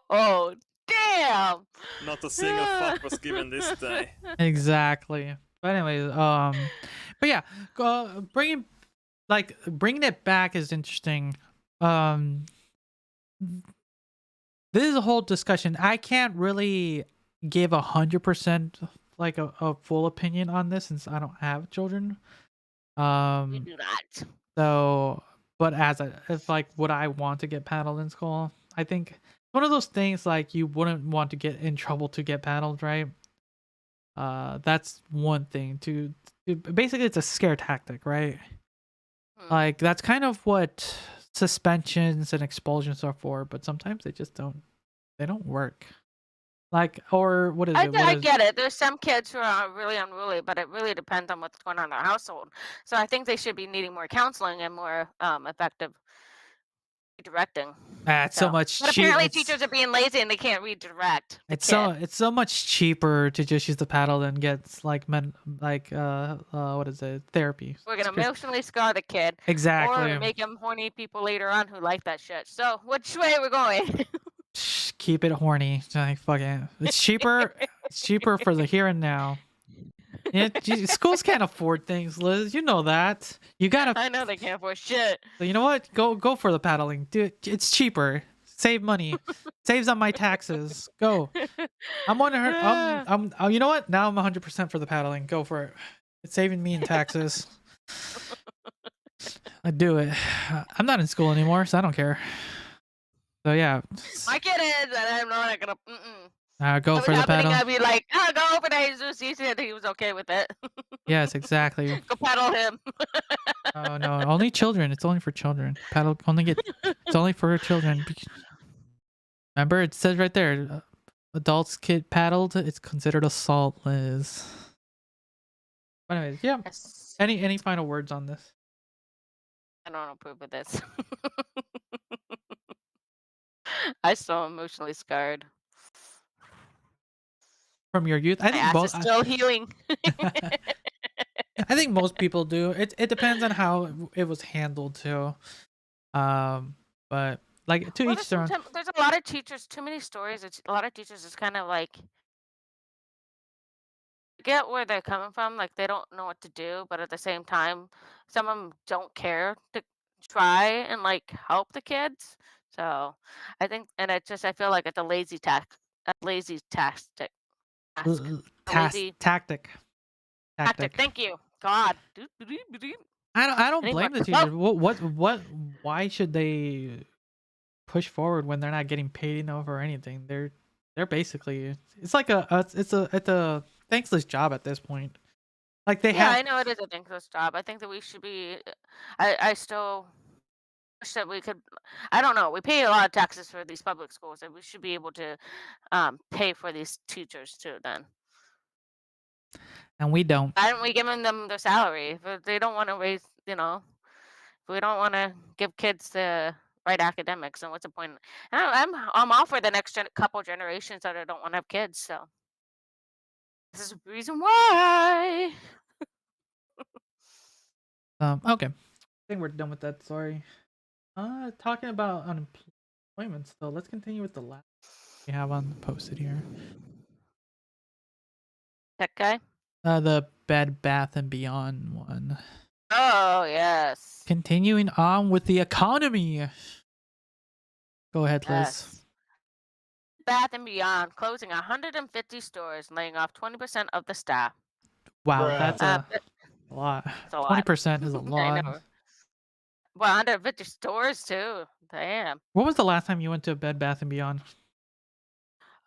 B: Oh, damn.
E: Not a single fuck was given this day.
A: Exactly. But anyways, but yeah, bringing it back is interesting. This is a whole discussion. I can't really give 100% like a full opinion on this since I don't have children.
B: We do not.
A: So, but if like would I want to get paddled in school? I think one of those things like you wouldn't want to get in trouble to get paddled, right? That's one thing. To basically it's a scare tactic, right? Like that's kind of what suspensions and expulsions are for, but sometimes they don't work. Like, or what is it?
B: I get it. There's some kids who are really unruly, but it really depends on what's going on in their household. So I think they should be needing more counseling and more effective redirecting.
A: It's so much
B: But apparently teachers are being lazy and they can't redirect.
A: It's so much cheaper to just use the paddle than get like what is it? Therapy.
B: We're gonna emotionally scar the kid.
A: Exactly.
B: Or make them horny people later on who like that shit. So which way we're going?
A: Keep it horny. Like fuck it. It's cheaper. It's cheaper for the here and now. Yeah, schools can't afford things, Liz. You know that. You gotta.
B: I know they can't afford shit.
A: So you know what? Go for the paddling. Dude, it's cheaper. Save money. Saves on my taxes. Go. I'm 100. You know what? Now I'm 100% for the paddling. Go for it. It's saving me in taxes. I do it. I'm not in school anymore, so I don't care. So yeah.
B: My kid is, and I'm not gonna.
A: Go for the paddle.
B: I'd be like, go over to Jesus. He said he was okay with it.
A: Yes, exactly.
B: Go paddle him.
A: Oh no, only children. It's only for children. Paddle it's only for children. Remember, it says right there, adults kid paddled. It's considered assault, Liz. But anyways, yeah.
B: Yes.
A: Any final words on this?
B: I don't approve of this. I still emotionally scarred.
A: From your youth, I think
B: My ass is still healing.
A: I think most people do. It depends on how it was handled too. But like to each their own.
B: There's a lot of teachers. Too many stories. A lot of teachers is kind of like get where they're coming from. Like they don't know what to do, but at the same time, some of them don't care to try and like help the kids. So I think, and I feel like it's a lazy tactic. Task. A lazy
A: Tactic.
B: tactic. Thank you. God.
A: I don't
B: Anymore.
A: blame the teachers. Why should they push forward when they're not getting paid enough or anything? They're basically, it's like it's a thankless job at this point. Like they
B: Yeah,
A: have
B: I know it is a thankless job. I think that we should be. I still wish that we could. I don't know. We pay a lot of taxes for these public schools, and we should be able to pay for these teachers too. Then
A: and we don't.
B: why don't we give them their salary? If they don't want to raise, if we don't want to give kids the right academics, then what's the point? And I'm all for the next couple generations that don't want to have kids. So this is the reason why.
A: Okay. I think we're done with that. Sorry. Talking about unemployment still. Let's continue with the last we have on posted here.
B: That guy.
A: The Bed Bath and Beyond one.
B: Oh yes.
A: Continuing on with the economy. Go ahead, Liz.
B: Yes. Bath and Beyond closing 150 stores, laying off 20% of the staff.
A: Wow,
D: Bruh.
A: that's a lot.
B: It's a lot.
A: 20% is a
B: I
A: lot.
B: know. Well, 150 stores too. Damn.
A: What was the last time you went to Bed Bath and Beyond?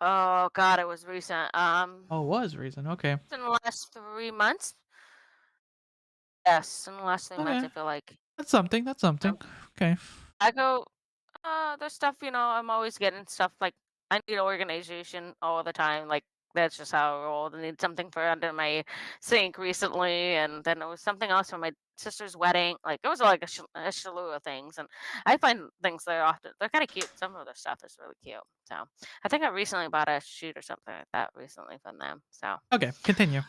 B: Oh God, it was recent.
A: Oh, it was recent. Okay.
B: In the last 3 months. Yes, in the last 3 months,
A: Okay.
B: I feel like
A: That's something. That's something. Okay.
B: I go. There's stuff. I'm always getting stuff like I need organization all the time. Like that's just how I roll. I need something for under my sink recently, and then it was something else for my sister's wedding. Like it was like a slew of things, and I find things there often. They're kind of cute. Some of their stuff is really cute. So I think I recently bought a shoot or something like that recently from them. So
A: Okay. Continue.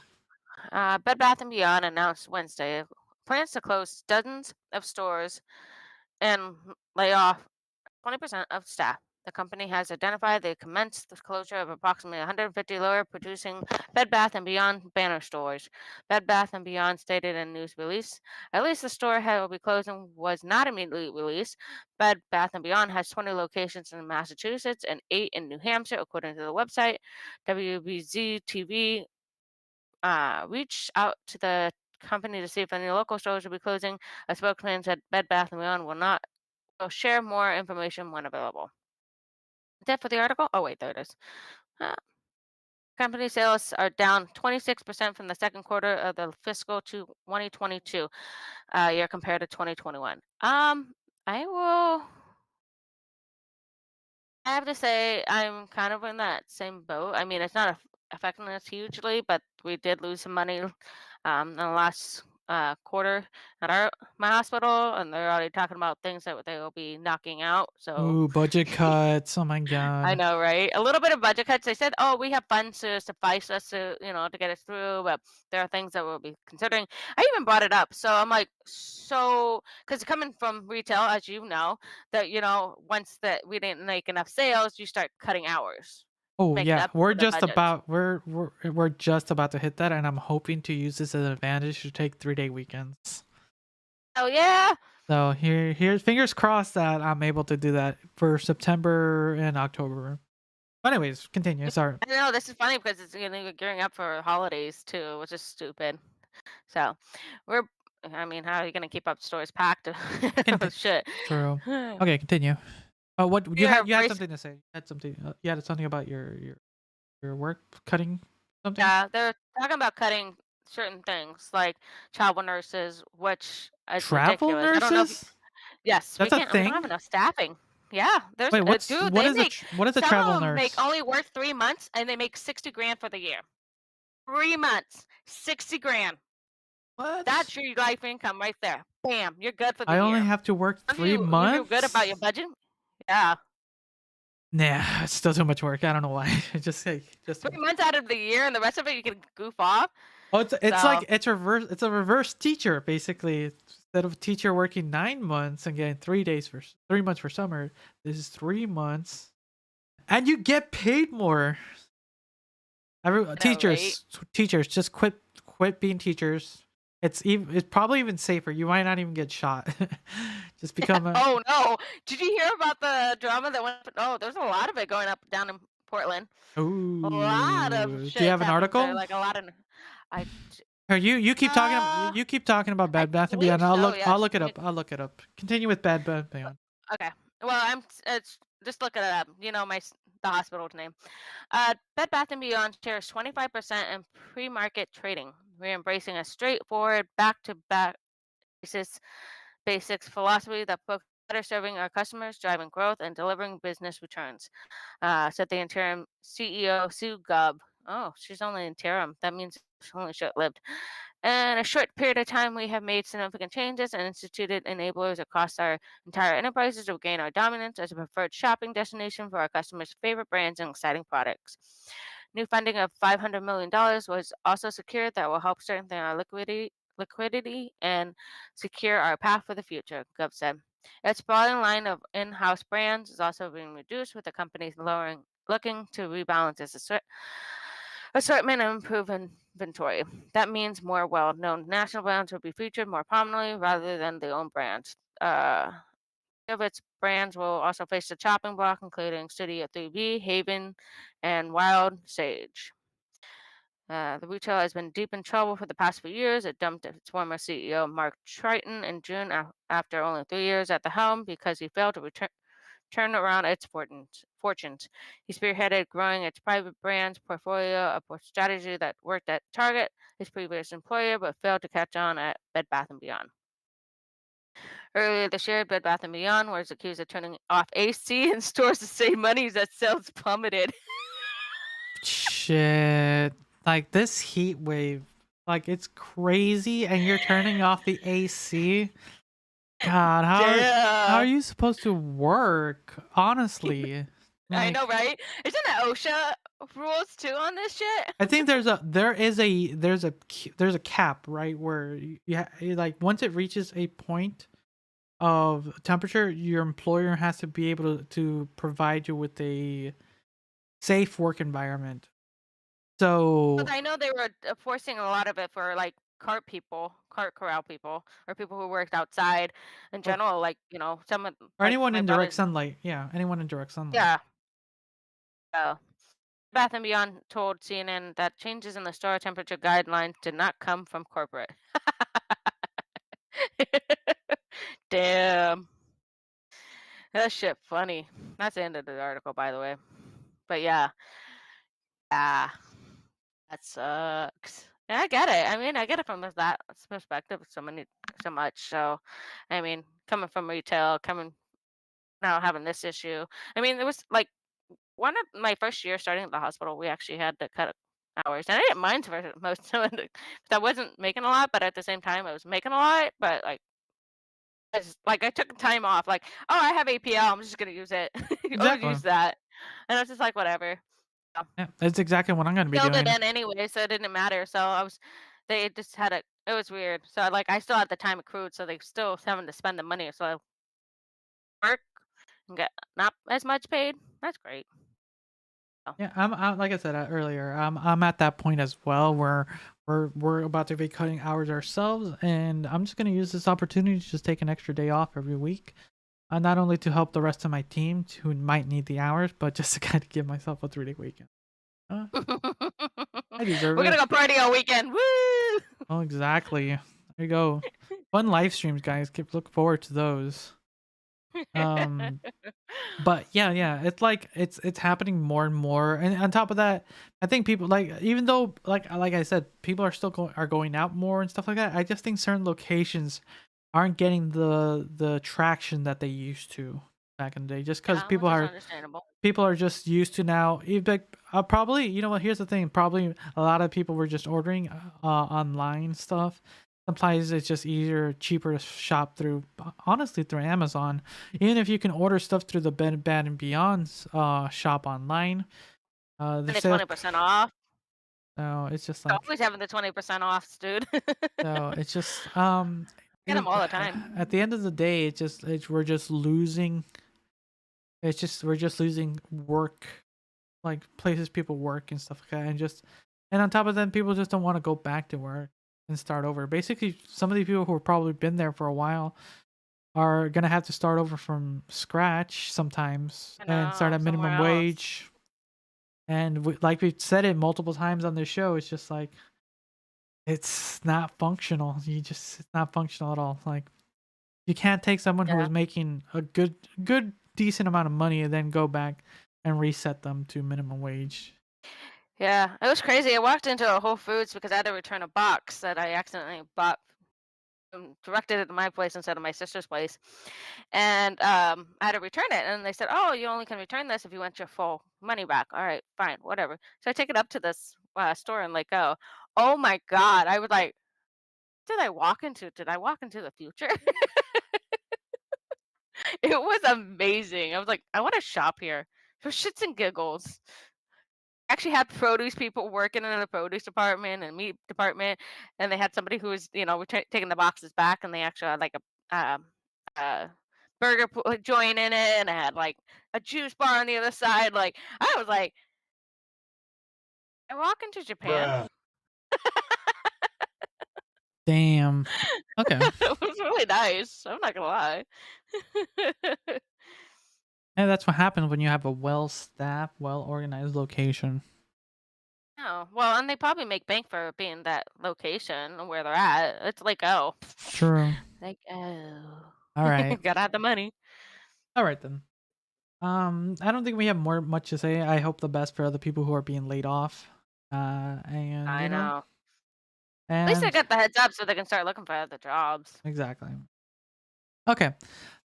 B: Bed Bath and Beyond announced Wednesday plans to close dozens of stores and lay off 20% of staff. The company has identified they commenced the closure of approximately 150 lower producing Bed Bath & Beyond banner stores. Bed Bath & Beyond stated in a news release, at least the store will be closing was not immediately released. Bed Bath & Beyond has 20 locations in Massachusetts and 8 in New Hampshire, according to the website. WBZ TV reached out to the company to see if any local stores will be closing. A spokesman said Bed Bath & Beyond will share more information when available. Is that for the article? Oh, wait, there it is. Company sales are down 26% from the second quarter of the fiscal 2022 year compared to 2021. I have to say I'm kind of in that same boat. I mean, it's not affecting us hugely, but we did lose some money in the last quarter at my hospital, and they're already talking about things that they will be knocking out. So
A: Ooh, budget cuts. Oh my god.
B: I know, right? A little bit of budget cuts. They said, "Oh, we have funds to suffice us to, to get us through," but there are things that we'll be considering. I even brought it up, so I'm like, because coming from retail, as you know, that once that we didn't make enough sales, you start cutting hours.
A: Oh
B: Make it
A: yeah,
B: up
A: we're
B: for the
A: just
B: budget.
A: about we're just about to hit that, and I'm hoping to use this as an advantage to take 3-day weekends.
B: Oh yeah.
A: So here's fingers crossed that I'm able to do that for September and October. But anyways, continue. Sorry.
B: I know this is funny because it's gearing up for holidays too, which is stupid. So I mean, how are you gonna keep up stores packed? Shit.
A: True. Okay, continue. Oh, what you
B: Yeah,
A: had something to say? You had something. You had something about your work cutting something.
B: Yeah, they're talking about cutting certain things like travel nurses, which is
A: Travel
B: ridiculous. I don't know if
A: nurses?
B: yes,
A: That's a
B: we don't
A: thing?
B: have enough staffing. Yeah, there's
A: Wait,
B: dude,
A: what
B: they
A: is
B: make
A: what is a
B: some
A: travel
B: of them
A: nurse?
B: make only work 3 months and they make 60 grand for the year. 3 months, 60 grand.
A: What?
B: That's your life income right there. Bam, you're good for the
A: I
B: year.
A: only have to work
B: Some of
A: 3
B: you
A: months.
B: feel good about your budget? Yeah.
A: Nah, it's still too much work. I don't know why. just
B: 3 months out of the year and the rest of it you can goof off.
A: Oh, it's
B: So-
A: like it's reverse. It's a reverse teacher basically. Instead of a teacher working 9 months and getting 3 months for summer, this is 3 months, and you get paid more. Teachers just quit being teachers. It's probably even safer. You might not even get shot. Just become a
B: Oh no! Did you hear about the drama that went? Oh, there's a lot of it going up down in Portland. A lot of
A: Ooh. Do you
B: shit
A: have an
B: happening there.
A: article?
B: Like a lot of. I
A: Or you keep talking
B: uh,
A: you keep talking about
B: I
A: Bad Bath and
B: believe
A: Beyond.
B: so.
A: I'll
B: Yes.
A: look it
B: Let me
A: up. I'll look it up. Continue with Bad Bath and Beyond.
B: Okay. Well, it's just looking it up. You know the hospital's name. Bed Bath and Beyond shares 25% in pre-market trading. We're embracing a straightforward, back-to-back basis basics philosophy that focuses better serving our customers, driving growth, and delivering business returns. Said the interim CEO Sue Gubb. Oh, she's only interim. That means she's only short-lived. In a short period of time, we have made significant changes and instituted enablers across our entire enterprises to regain our dominance as a preferred shopping destination for our customers' favorite brands and exciting products. New funding of $500 million was also secured that will help strengthen our liquidity and secure our path for the future, Gov said. Its broadening line of in-house brands is also being reduced, with the companies looking to rebalance its assortment and improve inventory. That means more well-known national brands will be featured more prominently rather than their own brands. Of its brands will also face the chopping block, including Studio 3B, Haven, and Wild Sage. The retailer has been deep in trouble for the past few years. It dumped its former CEO, Mark Triton, in June after only 3 years at the helm because he failed to turn around its fortunes. He spearheaded growing its private brands portfolio, a strategy that worked at Target, his previous employer, but failed to catch on at Bed Bath & Beyond. Earlier this year, Bed Bath & Beyond was accused of turning off AC in stores to save money as sales plummeted.
A: Shit. Like this heat wave. Like it's crazy and you're turning off the AC. God, how are
B: Yeah.
A: you supposed to work? Honestly.
B: I
A: Like
B: know, right? Isn't that OSHA rules too on this shit?
A: I think there's a cap, right, where like once it reaches a point of temperature, your employer has to be able to provide you with a safe work environment.
B: But
A: So,
B: I know they were forcing a lot of it for like cart corral people, or people who worked outside in
A: or,
B: general. Like some of
A: or
B: like
A: anyone
B: my
A: in direct
B: brother's.
A: sunlight. Yeah, anyone in direct sunlight.
B: Yeah. So Bath and Beyond told CNN that changes in the store temperature guidelines did not come from corporate. Damn, that shit funny. That's the end of the article, by the way. But yeah, ah, that sucks. Yeah, I get it. I mean, I get it from that perspective so much. So, I mean, coming from retail, coming now having this issue. I mean, there was like one of my first year starting at the hospital, we actually had to cut hours, and I didn't mind for most of it. 'Cause I wasn't making a lot, but at the same time, I was making a lot. But I took time off. Like, oh, I have APL, I'm just gonna use it. Oh,
A: Exactly.
B: use that, and I was just like, whatever.
A: Yeah, that's exactly what I'm gonna be
B: Filled it
A: doing.
B: in anyway, so it didn't matter. So they just had it. It was weird. So like, I still had the time accrued, so they still having to spend the money. So I work and get not as much paid. That's great. So,
A: Yeah, I'm like I said earlier. I'm at that point as well where we're about to be cutting hours ourselves, and I'm just gonna use this opportunity to just take an extra day off every week, not only to help the rest of my team who might need the hours, but just to kind of give myself a 3-day weekend. Uh, I deserve
B: we're gonna
A: it.
B: go party all weekend. Woo!
A: Oh, exactly. There you go. Fun live streams, guys. Keep look forward to those. Um, but yeah, it's like it's happening more and more. And on top of that, I think people like even though like I said, people are still going out more and stuff like that. I just think certain locations aren't getting the traction that they used to back in the day, just because
B: Yeah, which is understandable.
A: people are just used to now. Like probably, you know what? Here's the thing. Probably a lot of people were just ordering online stuff. Sometimes it's just easier, cheaper to shop through. Honestly, through Amazon. Even if you can order stuff through the Bed Bath and Beyond's shop online, the
B: And it's
A: sales.
B: 20% off.
A: So it's just
B: They're
A: like
B: always having the 20% offs, dude.
A: so. It's just
B: Get them all the time.
A: at the end of the day, we're just losing. It's just we're just losing work, like places people work and stuff like that, and on top of that, people just don't want to go back to work. and start over. Basically, some of the people who have probably been there for a while are gonna have to start over from scratch sometimes
B: I
A: and start
B: know,
A: at
B: somewhere
A: minimum
B: else.
A: wage. And like we've said it multiple times on this show, it's just like it's not functional. It's not functional at all. Like you can't take someone who
B: Yeah.
A: is making a good decent amount of money and then go back and reset them to minimum wage.
B: Yeah, it was crazy. I walked into a Whole Foods because I had to return a box that I accidentally bought directed it to my place instead of my sister's place. And I had to return it. And they said, "Oh, you only can return this if you want your full money back." All right, fine, whatever. So I take it up to this store and like, oh my God. I was like, did I walk into the future? It was amazing. I was like, I want to shop here for shits and giggles. Actually had produce people working in the produce department and meat department, and they had somebody who was, taking the boxes back, and they actually had like a burger joint in it, and I had like a juice bar on the other side. Like I was like, I walk into Japan.
A: Damn. Okay.
B: It was really nice. I'm not gonna lie.
A: And that's what happens when you have a well-staffed, well-organized location.
B: Oh well, and they probably make bank for being that location where they're at. It's like, oh,
A: True.
B: like, oh,
A: All right.
B: gotta have the money.
A: All right then. I don't think we have much to say. I hope the best for other people who are being laid off. And
B: I know. At
A: and
B: least I got the heads up so they can start looking for other jobs.
A: exactly. Okay.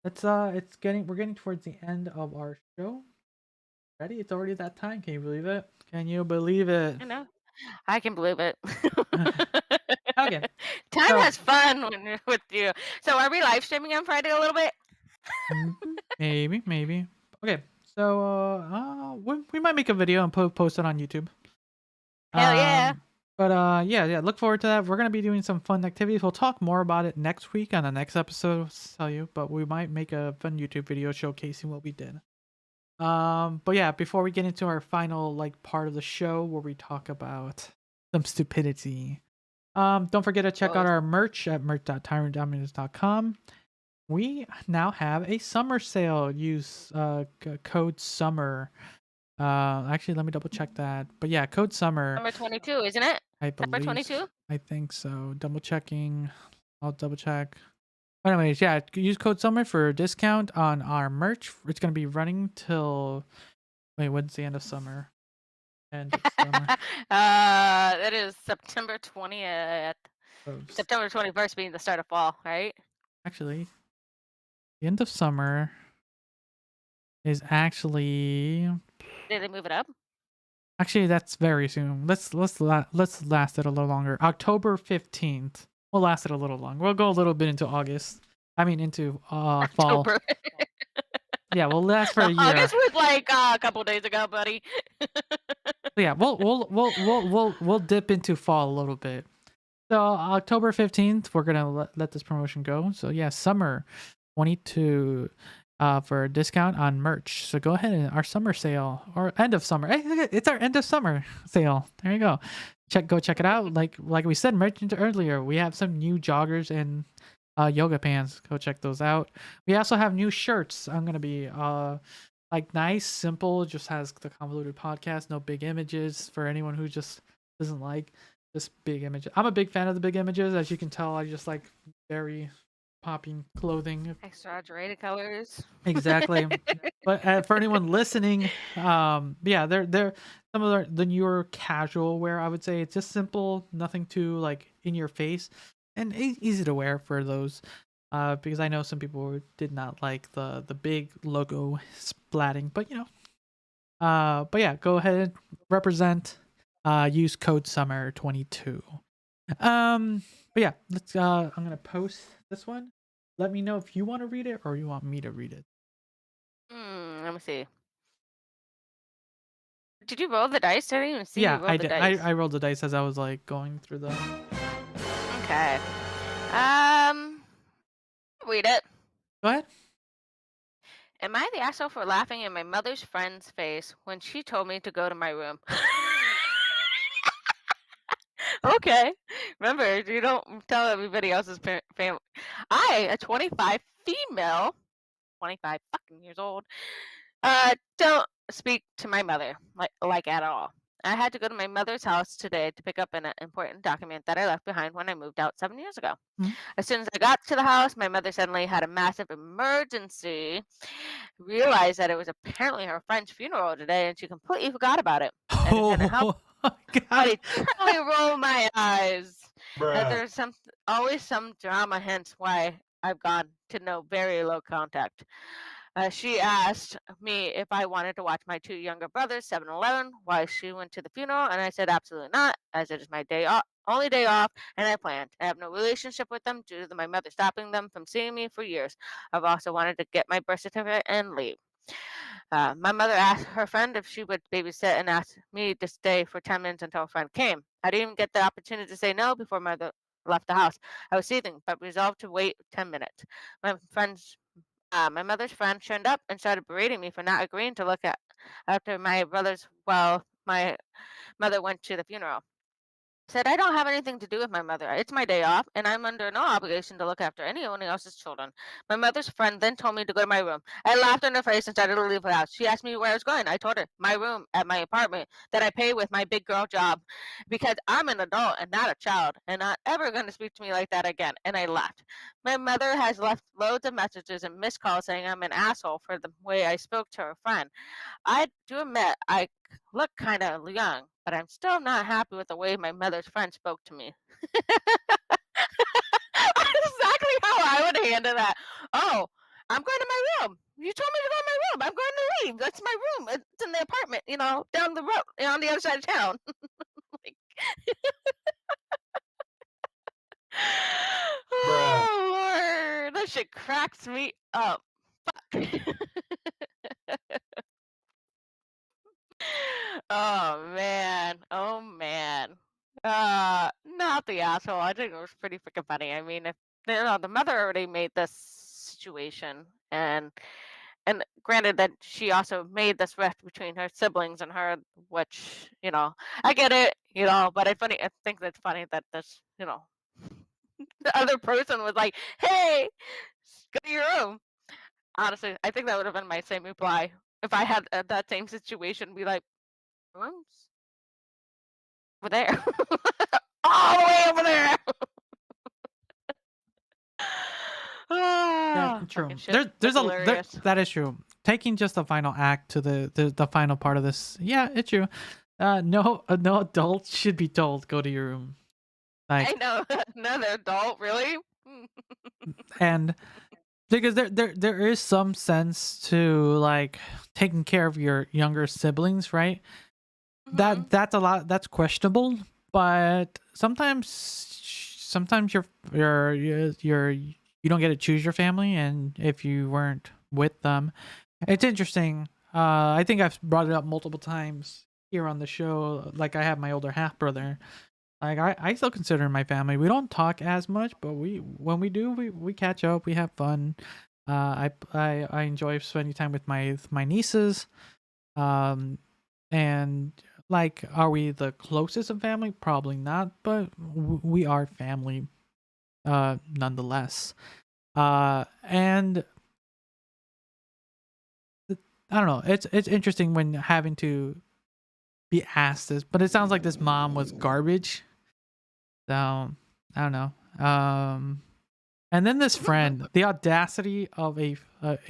A: We're getting towards the end of our show. Ready? It's already that time. Can you believe it? Can you believe it?
B: I know. I can believe it.
A: Okay.
B: Time
A: So-
B: has fun when you're with you. So are we live streaming on Friday a little bit?
A: Maybe. Okay. So we might make a video and post it on YouTube.
B: Hell yeah.
A: But yeah, look forward to that. We're gonna be doing some fun activities. We'll talk more about it next week on the next episode. I'll tell you, but we might make a fun YouTube video showcasing what we did. But yeah, before we get into our final part of the show where we talk about some stupidity, don't forget to check out our merch at merch.tyrant.dominus.com. We now have a summer sale. Use code SUMMER. Actually, let me double check that. But yeah, code SUMMER.
B: Number 22, isn't it?
A: I
B: Number
A: believe.
B: 22?
A: I think so. Double checking. I'll double check. But anyways, yeah, use code SUMMER for a discount on our merch. It's gonna be running till when's the end of summer? End of summer.
B: It is September 20th. September 21st being the start of fall, right?
A: Actually, the end of summer is actually
B: Did they move it up?
A: that's very soon. Let's last it a little longer. October 15th. We'll last it a little longer. We'll go a little bit into August. I mean into fall.
B: October.
A: Yeah, we'll last for a year.
B: August was like a couple days ago, buddy.
A: Yeah, we'll dip into fall a little bit. So October 15th, we're gonna let this promotion go. So yeah, summer 22 for a discount on merch. So go ahead and our summer sale or end of summer. Hey, it's our end of summer sale. There you go. Go check it out. Like we said, mentioned earlier, we have some new joggers and yoga pants. Go check those out. We also have new shirts. I'm gonna be nice, simple, just has the Convoluted podcast, no big images for anyone who just doesn't like just big images. I'm a big fan of the big images. As you can tell, I just like very popping clothing.
B: Exaggerated colors.
A: Exactly. But for anyone listening, yeah, they're some of the newer casual wear. I would say it's just simple, nothing too in your face, and easy to wear for those. Because I know some people did not like the big logo splatting, but but yeah, go ahead and represent. Use code SUMMER22. But yeah, let's. I'm gonna post this one. Let me know if you want to read it or you want me to read it.
B: Let me see. Did you roll the dice? I didn't even see
A: Yeah,
B: you roll
A: I
B: the
A: did.
B: dice.
A: I rolled the dice as I was going through the.
B: Okay. Read it.
A: Go ahead.
B: Am I the asshole for laughing in my mother's friend's face when she told me to go to my room? Okay. Remember, you don't tell everybody else's family. I, a 25 female, 25 fucking years old, don't speak to my mother like at all. I had to go to my mother's house today to pick up an important document that I left behind when I moved out 7 years ago.
A: Mhm.
B: As soon as I got to the house, my mother suddenly had a massive emergency. Realized that it was apparently her friend's funeral today, and she completely forgot about it. I didn't send her help.
A: Oh my
B: I
A: god.
B: eternally roll my eyes. That
D: Bruh.
B: there's always some drama, hence why I've gone to no very low contact. She asked me if I wanted to watch my two younger brothers 7-Eleven while she went to the funeral, and I said absolutely not, as it is my day off, only day off, and I planned. I have no relationship with them due to my mother stopping them from seeing me for years. I've also wanted to get my birth certificate and leave. My mother asked her friend if she would babysit and asked me to stay for 10 minutes until a friend came. I didn't even get the opportunity to say no before mother left the house. I was seething, but resolved to wait 10 minutes. My mother's friend turned up and started berating me for not agreeing to look at after my brothers while my mother went to the funeral. Said I don't have anything to do with my mother. It's my day off, and I'm under no obligation to look after anyone else's children. My mother's friend then told me to go to my room. I laughed in her face and started to leave the house. She asked me where I was going. I told her my room at my apartment that I pay with my big girl job because I'm an adult and not a child and not ever going to speak to me like that again. And I left. My mother has left loads of messages and missed calls saying I'm an asshole for the way I spoke to her friend. I do admit I look kind of young, but I'm still not happy with the way my mother's friend spoke to me. Exactly how I would handle that. Oh, I'm going to my room. You told me to go to my room. I'm going to leave. That's my room. It's in the apartment, down the road, on the other side of town. Like,
D: Bruh.
B: oh, Lord. That shit cracks me up. Fuck. Oh man. Oh man. Not the asshole. I think it was pretty freaking funny. I mean, if the mother already made this situation, and granted that she also made this rift between her siblings and her, which I get it, but I think that's funny that this, the other person was like, "Hey, go to your room." Honestly, I think that would have been my same reply if I had that same situation. Be like, "Rooms over there, all the way over there."
A: Yeah,
B: Ah,
A: true.
B: fucking shit.
A: There's
B: That's hilarious.
A: that is true. Taking just the final act to the final part of this. Yeah, it's true. No adult should be told go to your room.
B: I
A: Like,
B: know another adult, really.
A: and because there is some sense to like taking care of your younger siblings, right?
B: Mhm.
A: That's questionable, but sometimes you don't get to choose your family, and if you weren't with them, it's interesting. I think I've brought it up multiple times here on the show. Like, I have my older half brother. Like, I still consider him my family. We don't talk as much, but when we do, we catch up. We have fun. I enjoy spending time with my nieces. Um, and like, are we the closest of family? Probably not, but we are family, nonetheless. And I don't know. It's interesting when having to be asked this, but it sounds like this mom was garbage. So I don't know. And then this friend, the audacity of a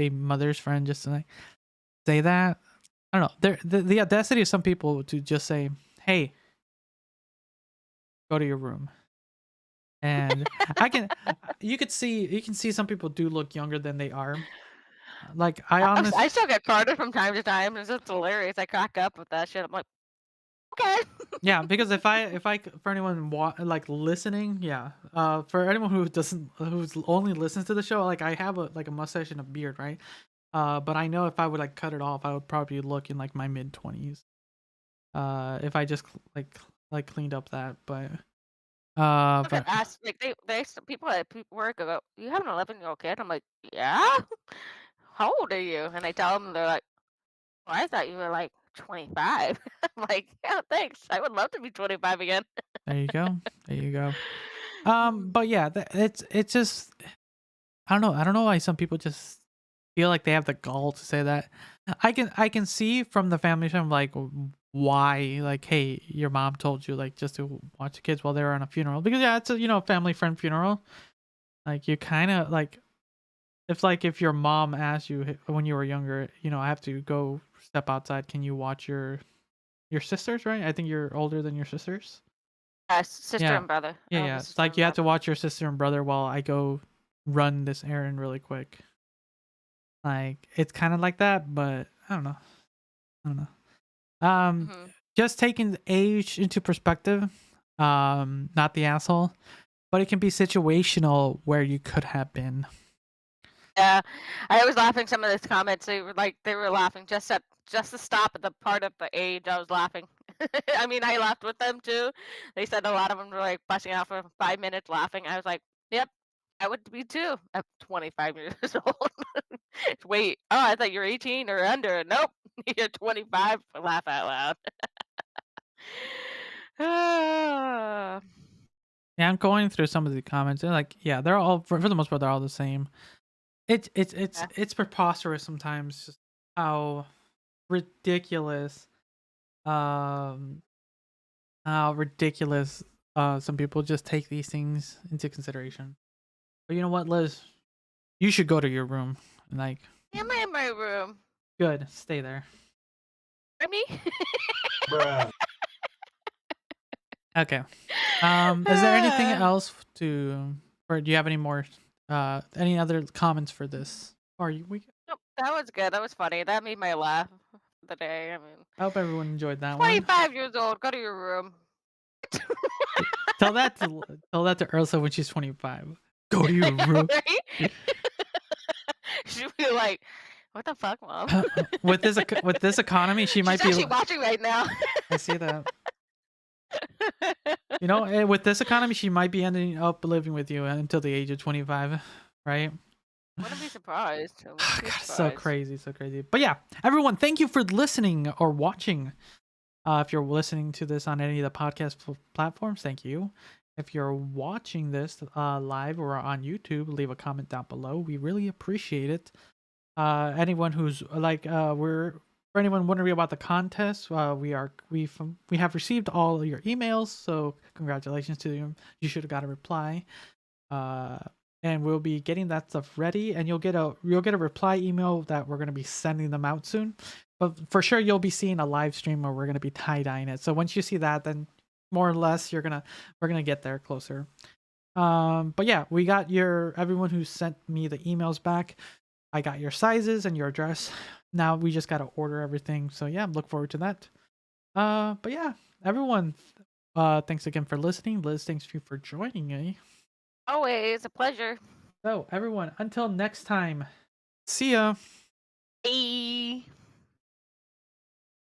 A: mother's friend just to like say that. I don't know. The audacity of some people to just say, "Hey, go to your room." And you can see some people do look younger than they are. Like,
B: I still get carded from time to time. It's just hilarious. I crack up with that shit. I'm like, okay.
A: yeah, because if I for anyone like listening, yeah, for anyone who's only listens to the show, like, I have a mustache and a beard, right? But I know if I would like cut it off, I would probably look in like my mid-20s. If I just like cleaned up that, but but
B: Ask like people at work go, "You have an 11-year-old kid?" I'm like, "Yeah." How old are you? And I tell them, they're like, "Oh, I thought you were like 25. I'm like, yeah, thanks. I would love to be 25 again.
A: There you go. There you go. But yeah, it's just I don't know why some people just feel like they have the gall to say that. I can see from the family from like why, like, hey, your mom told you like just to watch the kids while they were on a funeral, because yeah, it's a family friend funeral. Like you kind of like if your mom asked you when you were younger, I have to go step outside. Can you watch your sisters? Right? I think you're older than your sisters.
B: Sister
A: Yeah.
B: and brother.
A: Yeah,
B: I have a
A: yeah. It's
B: sister
A: like
B: and
A: you have to
B: brother.
A: watch your sister and brother while I go run this errand really quick. Like it's kind of like that, but I don't know. I don't know.
B: Mhm.
A: Just taking the age into perspective. Not the asshole, but it can be situational where you could have been.
B: Yeah, I was laughing some of those comments. They were laughing just to stop at the part of the age. I was laughing. I mean, I laughed with them too. They said a lot of them were like busting out for 5 minutes laughing. I was like, "Yep, I would be too." I'm 25 years old. Wait, oh, I thought you were 18 or under. Nope, you're 25. Laugh out loud. Ah.
A: Yeah, I'm going through some of the comments. They're like, yeah, they're all for the most part they're all the same.
B: Yeah.
A: It's preposterous sometimes just how ridiculous um some people just take these things into consideration. But you know what, Liz? You should go to your room. Like,
B: Am I in my room?
A: good, stay there.
B: For me?
D: Bruh.
A: Okay. Is there anything else or do you have any more any other comments for this? Or we
B: Nope, that was good. That was funny. That made my laugh of the day. I mean,
A: I hope everyone enjoyed that one.
B: 25 years old. Go to your room.
A: Tell that to Ursa when she's 25. Go to your room.
B: Right? She'd be like, "What the fuck, mom?"
A: with this economy, she might
B: She's
A: be.
B: actually watching right now.
A: I see that. With this economy, she might be ending up living with you until the age of 25, right?
B: Wouldn't be surprised. I wouldn't be
A: God, so
B: surprised.
A: crazy, so crazy. But yeah, everyone, thank you for listening or watching. If you're listening to this on any of the podcast platforms, thank you. If you're watching this live or on YouTube, leave a comment down below. We really appreciate it. Anyone who's like, for anyone wondering about the contest, we have received all of your emails, so congratulations to you. You should have got a reply. And we'll be getting that stuff ready, and you'll get a reply email that we're going to be sending them out soon. But for sure, you'll be seeing a live stream where we're going to be tie-dyeing it. So once you see that, then more or less we're gonna get there closer. But yeah, we got everyone who sent me the emails back. I got your sizes and your address. Now we just got to order everything. So yeah, look forward to that. But yeah, everyone, thanks again for listening. Liz, thanks you for joining me.
B: Always a pleasure.
A: So everyone, until next time, see ya.
B: Bye.